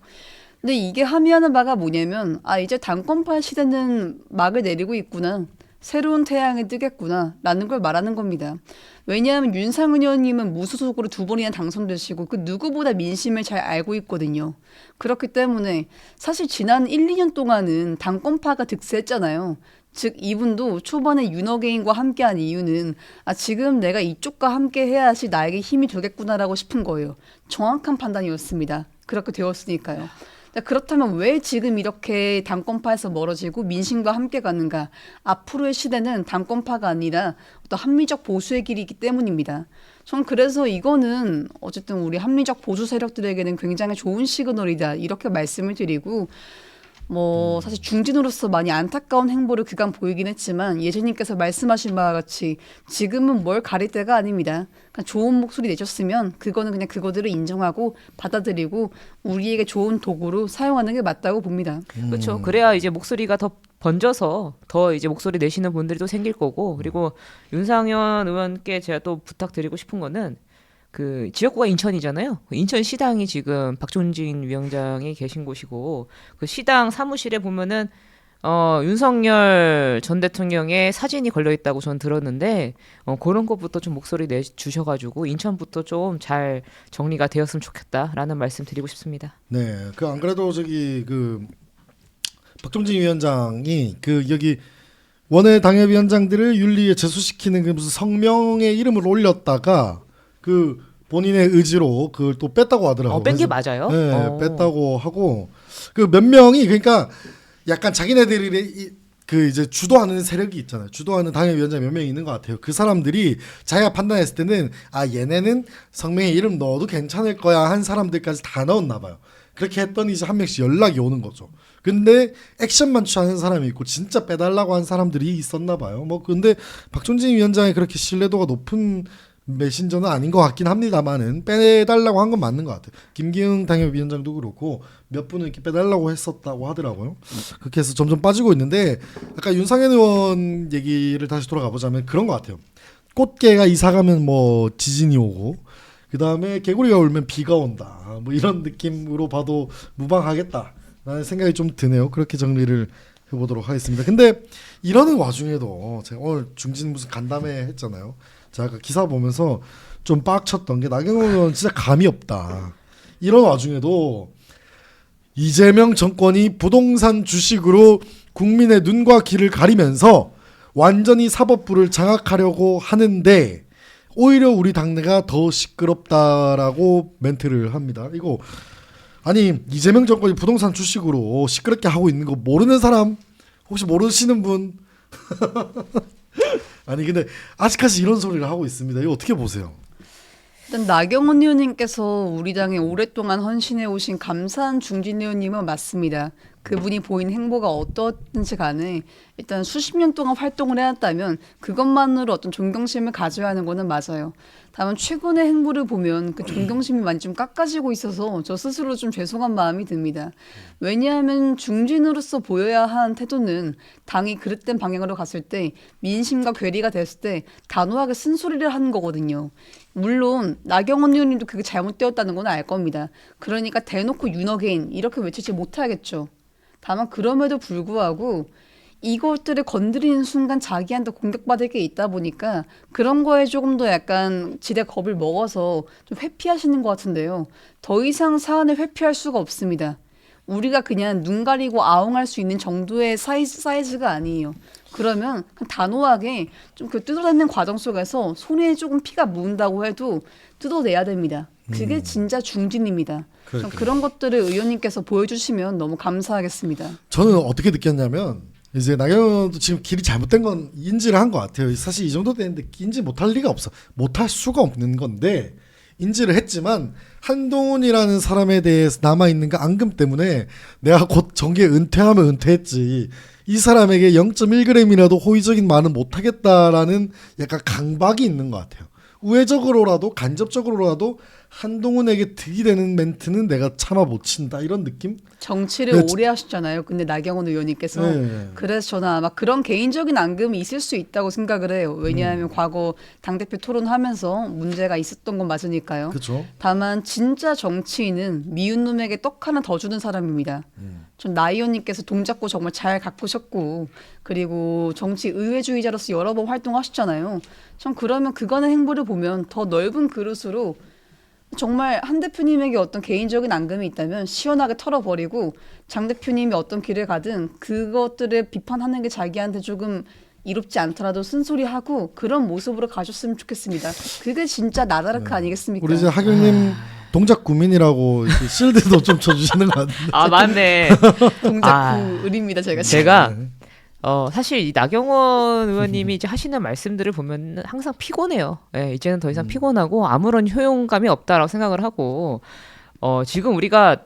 근데 이게 함의하는 바가 뭐냐면 이제 당권파 시대는 막을 내리고 있구나. 새로운 태양이 뜨겠구나 라는 걸 말하는 겁니다. 왜냐하면 윤상현 의원님은 무소속으로 2번이나 당선되시고 그 누구보다 민심을 잘 알고 있거든요. 그렇기 때문에 사실 지난 1, 2년 동안은 당권파가 득세했잖아요. 즉 이분도 초반에 윤어게인과 함께한 이유는 지금 내가 이쪽과 함께 해야지 나에게 힘이 되겠구나라고 싶은 거예요. 정확한 판단이었습니다. 그렇게 되었으니까요. 그렇다면 왜 지금 이렇게 당권파에서 멀어지고 민심과 함께 가는가? 앞으로의 시대는 당권파가 아니라 어떤 합리적 보수의 길이기 때문입니다. 전 그래서 이거는 어쨌든 우리 합리적 보수 세력들에게는 굉장히 좋은 시그널이다 이렇게 말씀을 드리고 사실 중진으로서 많이 안타까운 행보를 그간 보이긴 했지만 예수님께서 말씀하신 바와 같이 지금은 뭘 가릴 때가 아닙니다. 그러니까 좋은 목소리 내셨으면 그거는 그냥 그거들을 인정하고 받아들이고 우리에게 좋은 도구로 사용하는 게 맞다고 봅니다. 그렇죠. 그래야 이제 목소리가 더 번져서 더 이제 목소리 내시는 분들이 또 생길 거고 그리고 윤상현 의원께 제가 또 부탁드리고 싶은 거는 그 지역구가 인천이잖아요. 인천 시당이 지금 박종진 위원장이 계신 곳이고 그 시당 사무실에 보면은 윤석열 전 대통령의 사진이 걸려 있다고 전 들었는데 그런 것부터 좀 목소리 내 주셔가지고 인천부터 좀 잘 정리가 되었으면 좋겠다라는 말씀 드리고 싶습니다. 네, 안 그래도 박종진 위원장이 여기 원외 당협위원장들을 윤리에 제소시키는 무슨 성명의 이름을 올렸다가 그 본인의 의지로 그걸 또 뺐다고 하더라고요. 뺀 게 그래서 맞아요? 네, 뺐다고 하고 그 몇 명이 그러니까 약간 자기네들이 그 이제 주도하는 세력이 있잖아요. 주도하는 당협위원장 몇 명이 있는 것 같아요. 그 사람들이 자기가 판단했을 때는 아 얘네는 성명에 이름 넣어도 괜찮을 거야 한 사람들까지 다 넣었나 봐요. 그렇게 했더니 이제 한 명씩 연락이 오는 거죠. 근데 액션만 취하는 사람이 있고 진짜 빼달라고 한 사람들이 있었나 봐요. 뭐 근데 박종진 위원장이 그렇게 신뢰도가 높은 메신저는 아닌 것 같긴 합니다만은 빼달라고 한 건 맞는 것 같아요. 김기흥 당협위원장도 그렇고 몇 분은 이렇게 빼달라고 했었다고 하더라고요. 그렇게 해서 점점 빠지고 있는데 아까 윤상현 의원 얘기를 다시 돌아가 보자면 그런 것 같아요. 꽃게가 이사 가면 뭐 지진이 오고 그 다음에 개구리가 울면 비가 온다. 뭐 이런 느낌으로 봐도 무방하겠다라는 생각이 좀 드네요. 그렇게 정리를 해보도록 하겠습니다. 근데 이러는 와중에도 제가 오늘 중진 무슨 간담회 했잖아요. 제가 아까 기사 보면서 좀 빡쳤던 게 나경원 의원 진짜 감이 없다. 이런 와중에도 이재명 정권이 부동산 주식으로 국민의 눈과 귀를 가리면서 완전히 사법부를 장악하려고 하는데 오히려 우리 당내가 더 시끄럽다라고 멘트를 합니다. 이거 아니 이재명 정권이 부동산 주식으로 시끄럽게 하고 있는 거 모르는 사람 혹시 모르시는 분 아니 근데 아직까지 이런 소리를 하고 있습니다. 이거 어떻게 보세요? 일단 나경원 의원님께서 우리 당에 오랫동안 헌신해 오신 감사한 중진 의원님은 맞습니다. 그분이 보인 행보가 어떻든지 간에 일단 수십 년 동안 활동을 해왔다면 그것만으로 어떤 존경심을 가져야 하는 거는 맞아요. 다만 최근의 행보를 보면 그 존경심이 많이 좀 깎아지고 있어서 저 스스로 좀 죄송한 마음이 듭니다. 왜냐하면 중진으로서 보여야 하는 태도는 당이 그릇된 방향으로 갔을 때 민심과 괴리가 됐을 때 단호하게 쓴소리를 하는 거거든요. 물론 나경원 의원님도 그게 잘못되었다는 건 알 겁니다. 그러니까 대놓고 윤어게인 이렇게 외치지 못하겠죠. 다만 그럼에도 불구하고 이것들을 건드리는 순간 자기한테 공격받을 게 있다 보니까 그런 거에 조금 더 약간 지레 겁을 먹어서 좀 회피하시는 것 같은데요. 더 이상 사안을 회피할 수가 없습니다. 우리가 그냥 눈 가리고 아웅할 수 있는 정도의 사이즈가 아니에요. 그러면 그냥 단호하게 좀 그 뜯어내는 과정 속에서 손에 조금 피가 묻는다고 해도 뜯어내야 됩니다. 그게 진짜 중진입니다. 그런 것들을 의원님께서 보여주시면 너무 감사하겠습니다. 저는 어떻게 느꼈냐면 이제 나경원도 지금 길이 잘못된 건 인지를 한 것 같아요. 사실 이 정도 되는데 인지 못할 리가 없어. 못할 수가 없는 건데 인지를 했지만 한동훈이라는 사람에 대해서 남아있는 그 앙금 때문에 내가 곧 정계 은퇴하면 은퇴했지 이 사람에게 0.1g이라도 호의적인 말은 못하겠다라는 약간 강박이 있는 것 같아요. 우회적으로라도 간접적으로라도 한동훈에게 득이 되는 멘트는 내가 참아 못 친다 이런 느낌? 정치를 네, 오래 하셨잖아요. 근데 나경원 의원님께서 네. 그래서 저는 아마 그런 개인적인 앙금이 있을 수 있다고 생각을 해요. 왜냐하면 과거 당대표 토론하면서 문제가 있었던 건 맞으니까요. 그렇죠. 다만 진짜 정치인은 미운 놈에게 떡 하나 더 주는 사람입니다. 전 나 의원님께서 동작구 정말 잘 가꾸셨고 그리고 정치 의회주의자로서 여러 번 활동하셨잖아요. 전 그러면 그거는 행보를 보면 더 넓은 그릇으로 정말 한 대표님에게 어떤 개인적인 앙금이 있다면 시원하게 털어버리고 장 대표님이 어떤 길을 가든 그것들을 비판하는 게 자기한테 조금 이롭지 않더라도 쓴소리하고 그런 모습으로 가셨으면 좋겠습니다. 그게 진짜 나다르크 아니겠습니까? 우리 이제 하경님 동작 구민이라고 이렇게 실드도 좀 쳐주시는 것 같은데. 아 맞네. 동작구 을입니다. 제가 지금. 제가 사실 이 나경원 의원님이 이제 하시는 말씀들을 보면 항상 피곤해요. 예, 이제는 더 이상 피곤하고 아무런 효용감이 없다라고 생각을 하고 지금 우리가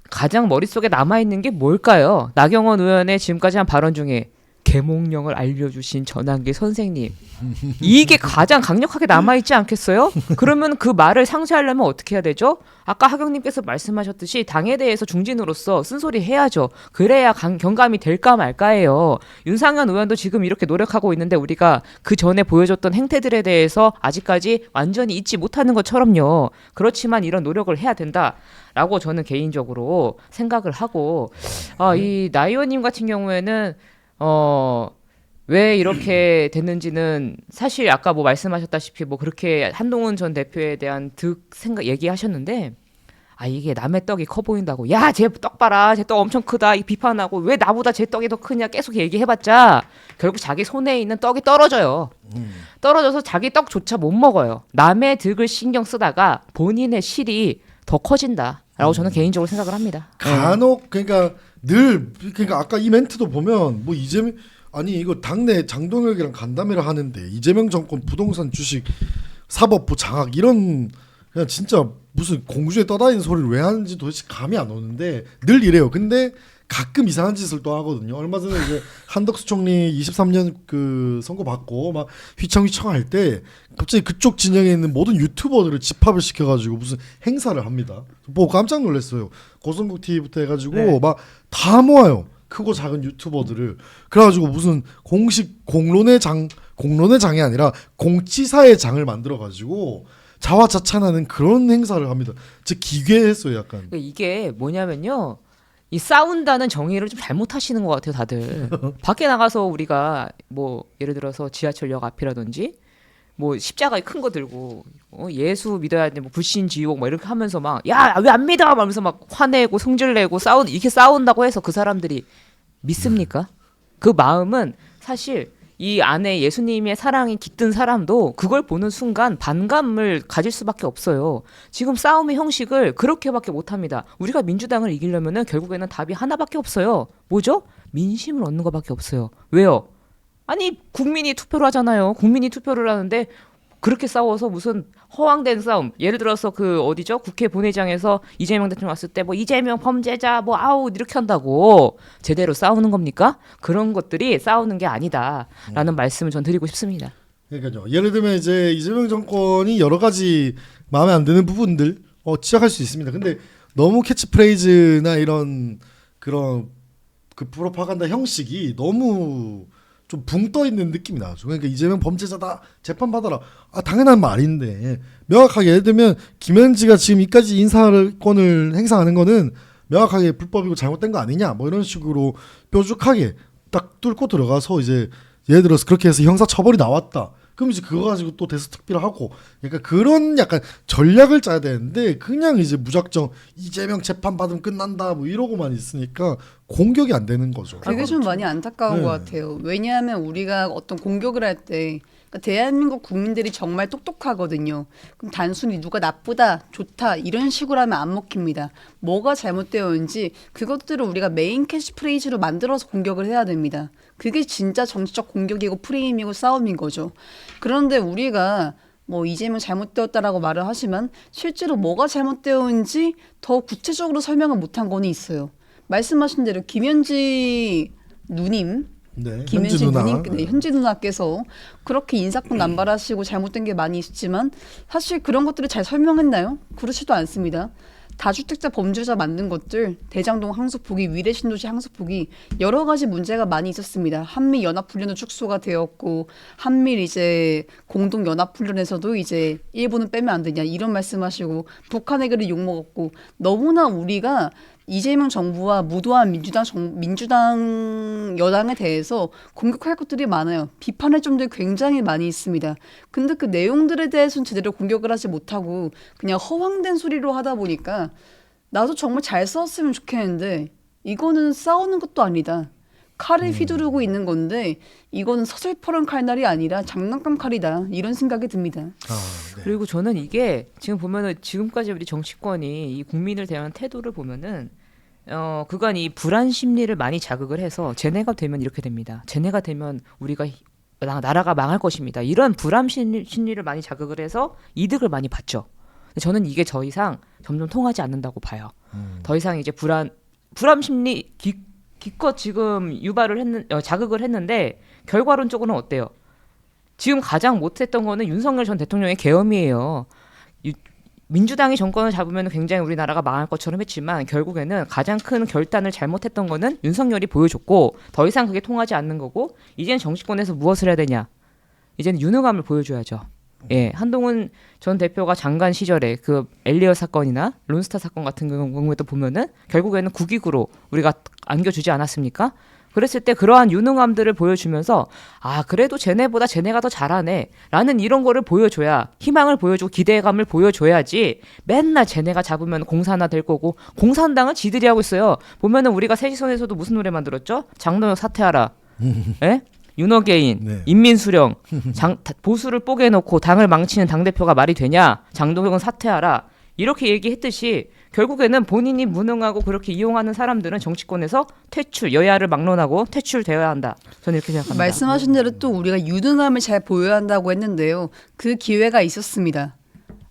가장 머릿속에 남아있는 게 뭘까요? 나경원 의원의 지금까지 한 발언 중에 계몽령을 알려주신 전환기 선생님 이게 가장 강력하게 남아있지 않겠어요? 그러면 그 말을 상쇄하려면 어떻게 해야 되죠? 아까 하경님께서 말씀하셨듯이 당에 대해서 중진으로서 쓴소리 해야죠. 그래야 경감이 될까 말까예요. 윤상현 의원도 지금 이렇게 노력하고 있는데 우리가 그 전에 보여줬던 행태들에 대해서 아직까지 완전히 잊지 못하는 것처럼요. 그렇지만 이런 노력을 해야 된다라고 저는 개인적으로 생각을 하고 이 나 의원님 같은 경우에는 왜 이렇게 됐는지는 사실 아까 뭐 말씀하셨다시피 뭐 그렇게 한동훈 전 대표에 대한 생각 얘기하셨는데 아 이게 남의 떡이 커 보인다고 야 쟤 떡 봐라 쟤 떡 엄청 크다 이 비판하고 왜 나보다 쟤 떡이 더 크냐 계속 얘기해봤자 결국 자기 손에 있는 떡이 떨어져요. 떨어져서 자기 떡조차 못 먹어요. 남의 득을 신경 쓰다가 본인의 실이 더 커진다라고 저는 개인적으로 생각을 합니다. 간혹 그러니까 늘 그러니까 아까 이 멘트도 보면 뭐 이재명 아니 이거 당내 장동혁이랑 간담회를 하는데 이재명 정권 부동산 주식 사법부 장악 이런 그냥 진짜 무슨 공주에 떠다니는 소리를 왜 하는지 도대체 감이 안 오는데 늘 이래요. 근데 가끔 이상한 짓을 또 하거든요. 얼마 전에 이제 한덕수 총리 23년 그 선거 받고 막 휘청휘청 할 때 갑자기 그쪽 진영에 있는 모든 유튜버들을 집합을 시켜가지고 무슨 행사를 합니다. 보고 깜짝 놀랐어요. 고성국 TV부터 해가지고 네. 막 다 모아요. 크고 작은 유튜버들을. 그래가지고 무슨 공식 공론의 장이 아니라 공치사의 장을 만들어가지고 자화자찬하는 그런 행사를 합니다. 진짜 기괴했어요, 약간. 그러니까 이게 뭐냐면요. 이 싸운다는 정의를 좀 잘못하시는 것 같아요, 다들. 밖에 나가서 우리가 뭐 예를 들어서 지하철역 앞이라든지 뭐 십자가 큰 거 들고 예수 믿어야 돼, 뭐 불신지옥 뭐 이렇게 하면서 막 야 왜 안 믿어? 하면서 막 화내고 성질내고 이렇게 싸운다고 해서 그 사람들이 믿습니까? 그 마음은 사실 이 안에 예수님의 사랑이 깃든 사람도 그걸 보는 순간 반감을 가질 수밖에 없어요. 지금 싸움의 형식을 그렇게밖에 못합니다. 우리가 민주당을 이기려면은 결국에는 답이 하나밖에 없어요. 뭐죠? 민심을 얻는 것밖에 없어요. 왜요? 아니 국민이 투표를 하잖아요. 국민이 투표를 하는데 그렇게 싸워서 무슨 허황된 싸움. 예를 들어서 그 어디죠? 국회 본회의장에서 이재명 대통령 왔을 때 뭐 이재명 범죄자 뭐 아우 이렇게 한다고 제대로 싸우는 겁니까? 그런 것들이 싸우는 게 아니다라는 말씀을 전 드리고 싶습니다. 그러니까요. 예를 들면 이제 이재명 정권이 여러 가지 마음에 안 드는 부분들 지적할 수 있습니다. 근데 너무 캐치프레이즈나 이런 그런 그 프로파간다 형식이 너무 좀 붕 떠 있는 느낌이 나죠. 그러니까 이재명 범죄자다 재판 받아라. 아 당연한 말인데 명확하게 예를 들면 김현지가 지금 이까지 인사권을 행사하는 거는 명확하게 불법이고 잘못된 거 아니냐 뭐 이런 식으로 뾰족하게 딱 뚫고 들어가서 이제 예를 들어서 그렇게 해서 형사 처벌이 나왔다. 그럼 이제 그거 가지고 또 대수특비를 하고 약간 그런 약간 전략을 짜야 되는데 그냥 이제 무작정 이재명 재판 받으면 끝난다 뭐 이러고만 있으니까 공격이 안 되는 거죠. 그게 좀 많이 안타까운 네. 것 같아요. 왜냐하면 우리가 어떤 공격을 할 때 그러니까 대한민국 국민들이 정말 똑똑하거든요. 그럼 단순히 누가 나쁘다, 좋다 이런 식으로 하면 안 먹힙니다. 뭐가 잘못되어 있는지 그것들을 우리가 메인 캐치프레이즈로 만들어서 공격을 해야 됩니다. 그게 진짜 정치적 공격이고 프레임이고 싸움인 거죠. 그런데 우리가 뭐 이재명 잘못되었다라고 말을 하지만 실제로 뭐가 잘못되었는지 더 구체적으로 설명을 못한 거는 있어요. 말씀하신 대로 김현지 누님, 네, 김현지 현지 누나. 누님, 네, 현지 누나께서 그렇게 인사권 남발하시고 잘못된 게 많이 있지만 사실 그런 것들을 잘 설명했나요? 그렇지도 않습니다. 다주택자 범죄자 만든 것들, 대장동 항소포기, 위례신도시 항소포기 여러 가지 문제가 많이 있었습니다. 한미 연합훈련도 축소가 되었고 한미 이제 공동 연합훈련에서도 이제 일본은 빼면 안 되냐 이런 말씀하시고 북한에게도 욕 먹었고 너무나 우리가 이재명 정부와 무도한 민주당 여당에 대해서 공격할 것들이 많아요. 비판할 점들이 굉장히 많이 있습니다. 근데 그 내용들에 대해서는 제대로 공격을 하지 못하고 그냥 허황된 소리로 하다 보니까 나도 정말 잘 싸웠으면 좋겠는데 이거는 싸우는 것도 아니다. 칼을 휘두르고 있는 건데 이거는 서슬퍼런 칼날이 아니라 장난감 칼이다. 이런 생각이 듭니다. 네. 그리고 저는 이게 지금 보면은 지금까지 우리 정치권이 이 국민을 대하는 태도를 보면은 그간 이 불안 심리를 많이 자극을 해서 쟤네가 되면 이렇게 됩니다. 쟤네가 되면 우리가 나라가 망할 것입니다. 이런 불안 심리를 많이 자극을 해서 이득을 많이 봤죠. 근데 저는 이게 더 이상 점점 통하지 않는다고 봐요. 더 이상 이제 불안 심리 기껏 지금 자극을 했는데 결과론적으로는 어때요? 지금 가장 못했던 거는 윤석열 전 대통령의 계엄이에요. 민주당이 정권을 잡으면 굉장히 우리나라가 망할 것처럼 했지만 결국에는 가장 큰 결단을 잘못했던 거는 윤석열이 보여줬고 더 이상 그게 통하지 않는 거고 이제는 정치권에서 무엇을 해야 되냐? 이제는 유능함을 보여줘야죠. 예, 한동훈 전 대표가 장관 시절에 그 엘리엇 사건이나 론스타 사건 같은 경우에도 보면은 결국에는 국익으로 우리가 안겨주지 않았습니까? 그랬을 때 그러한 유능함들을 보여주면서 아 그래도 쟤네보다 쟤네가 더 잘하네 라는 이런 거를 보여줘야 희망을 보여주고 기대감을 보여줘야지 맨날 쟤네가 잡으면 공산화 될 거고 공산당은 지들이 하고 있어요. 보면은 우리가 새시선에서도 무슨 노래 만들었죠? 장동혁 사퇴하라. 예? 윤어게인, 네. 인민수령, 보수를 뽀개놓고 당을 망치는 당대표가 말이 되냐? 장동혁은 사퇴하라. 이렇게 얘기했듯이 결국에는 본인이 무능하고 그렇게 이용하는 사람들은 정치권에서 퇴출, 여야를 막론하고 퇴출되어야 한다. 저는 이렇게 생각합니다. 말씀하신 대로 또 우리가 유능함을 잘 보여야 한다고 했는데요. 그 기회가 있었습니다.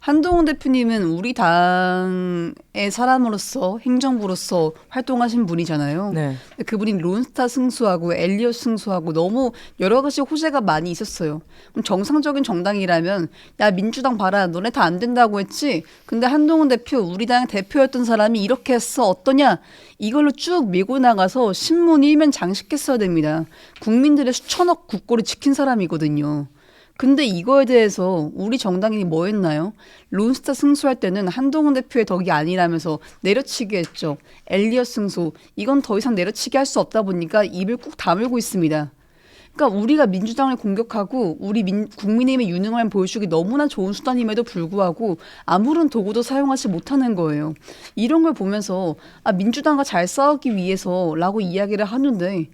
한동훈 대표님은 우리 당의 사람으로서 행정부로서 활동하신 분이잖아요. 네. 그분이 론스타 승수하고 엘리엇 승수하고 너무 여러 가지 호재가 많이 있었어요. 그럼 정상적인 정당이라면 야 민주당 봐라 너네 다 안 된다고 했지. 근데 한동훈 대표 우리 당 대표였던 사람이 이렇게 했어 어떠냐. 이걸로 쭉 밀고 나가서 신문 일면 장식했어야 됩니다. 국민들의 수천억 국고를 지킨 사람이거든요. 근데 이거에 대해서 우리 정당인이 뭐 했나요? 론스타 승수할 때는 한동훈 대표의 덕이 아니라면서 내려치기 했죠. 엘리엇 승수. 이건 더 이상 내려치기 할 수 없다 보니까 입을 꾹 다물고 있습니다. 그러니까 우리가 민주당을 공격하고 우리 국민의힘의 유능함을 보여주기 너무나 좋은 수단임에도 불구하고 아무런 도구도 사용하지 못하는 거예요. 이런 걸 보면서 아 민주당과 잘 싸우기 위해서라고 이야기를 하는데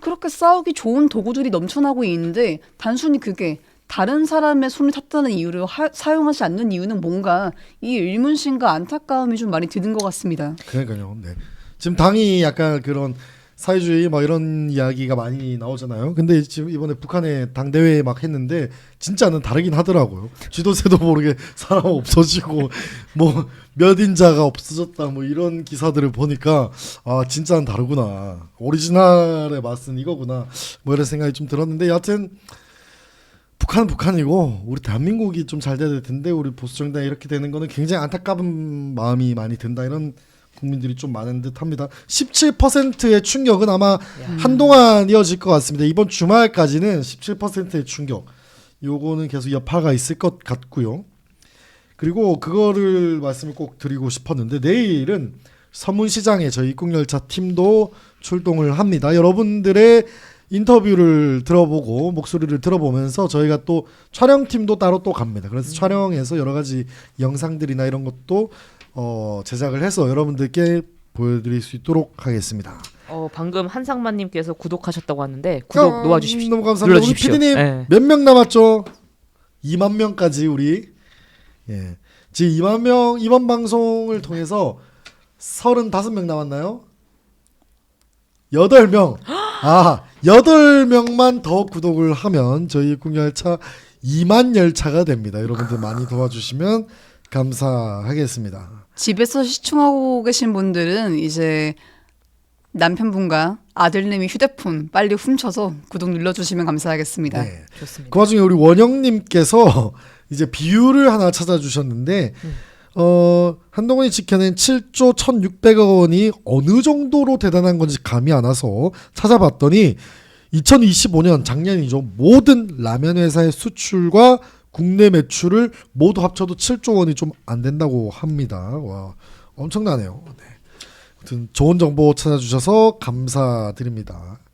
그렇게 싸우기 좋은 도구들이 넘쳐나고 있는데 단순히 그게 다른 사람의 손을 탔다는 이유로 사용하지 않는 이유는 뭔가 이 의문심과 안타까움이 좀 많이 드는 것 같습니다. 그러니까요. 네. 지금 당이 약간 그런 사회주의 뭐 이런 이야기가 많이 나오잖아요. 근데 지금 이번에 북한에 당대회 막 했는데 진짜는 다르긴 하더라고요. 쥐도새도 모르게 사람 없어지고 뭐 몇 인자가 없어졌다 뭐 이런 기사들을 보니까 아 진짜는 다르구나. 오리지널의 맛은 이거구나. 뭐 이런 생각이 좀 들었는데 여하튼 북한은 북한이고 우리 대한민국이 좀 잘 돼야 될 텐데 우리 보수 정당이 이렇게 되는 거는 굉장히 안타까운 마음이 많이 든다. 이런 국민들이 좀 많은 듯합니다. 17%의 충격은 아마 한동안 이어질 것 같습니다. 이번 주말까지는 17%의 충격. 요거는 계속 여파가 있을 것 같고요. 그리고 그거를 말씀을 꼭 드리고 싶었는데 내일은 서문시장에 저희 입국열차 팀도 출동을 합니다. 여러분들의 인터뷰를 들어보고 목소리를 들어보면서 저희가 또 촬영팀도 따로 또 갑니다. 그래서 촬영해서 여러 가지 영상들이나 이런 것도 제작을 해서 여러분들께 보여드릴 수 있도록 하겠습니다. 방금 한상만님께서 구독하셨다고 하는데 구독 놓아주십시오. 너무 감사합니다. 눌러주십시오. 우리 PD님 네. 몇 명 남았죠? 2만 명까지 우리 예 지금 2만 명 이번 방송을 통해서 35명 남았나요? 8명. 아 8명만 더 구독을 하면 저희 국열차 2만 열차가 됩니다. 여러분들 많이 도와주시면 감사하겠습니다. 집에서 시청하고 계신 분들은 이제 남편분과 아들님이 휴대폰 빨리 훔쳐서 구독 눌러주시면 감사하겠습니다. 네. 좋습니다. 그 와중에 우리 원영님께서 이제 비율을 하나 찾아주셨는데 한동훈이 지켜낸 7조 1,600억 원이 어느 정도로 대단한 건지 감이 안 와서 찾아봤더니 2025년 작년이죠. 모든 라면 회사의 수출과 국내 매출을 모두 합쳐도 7조 원이 좀 안 된다고 합니다. 와, 엄청나네요. 네. 아무튼 좋은 정보 찾아주셔서 감사드립니다.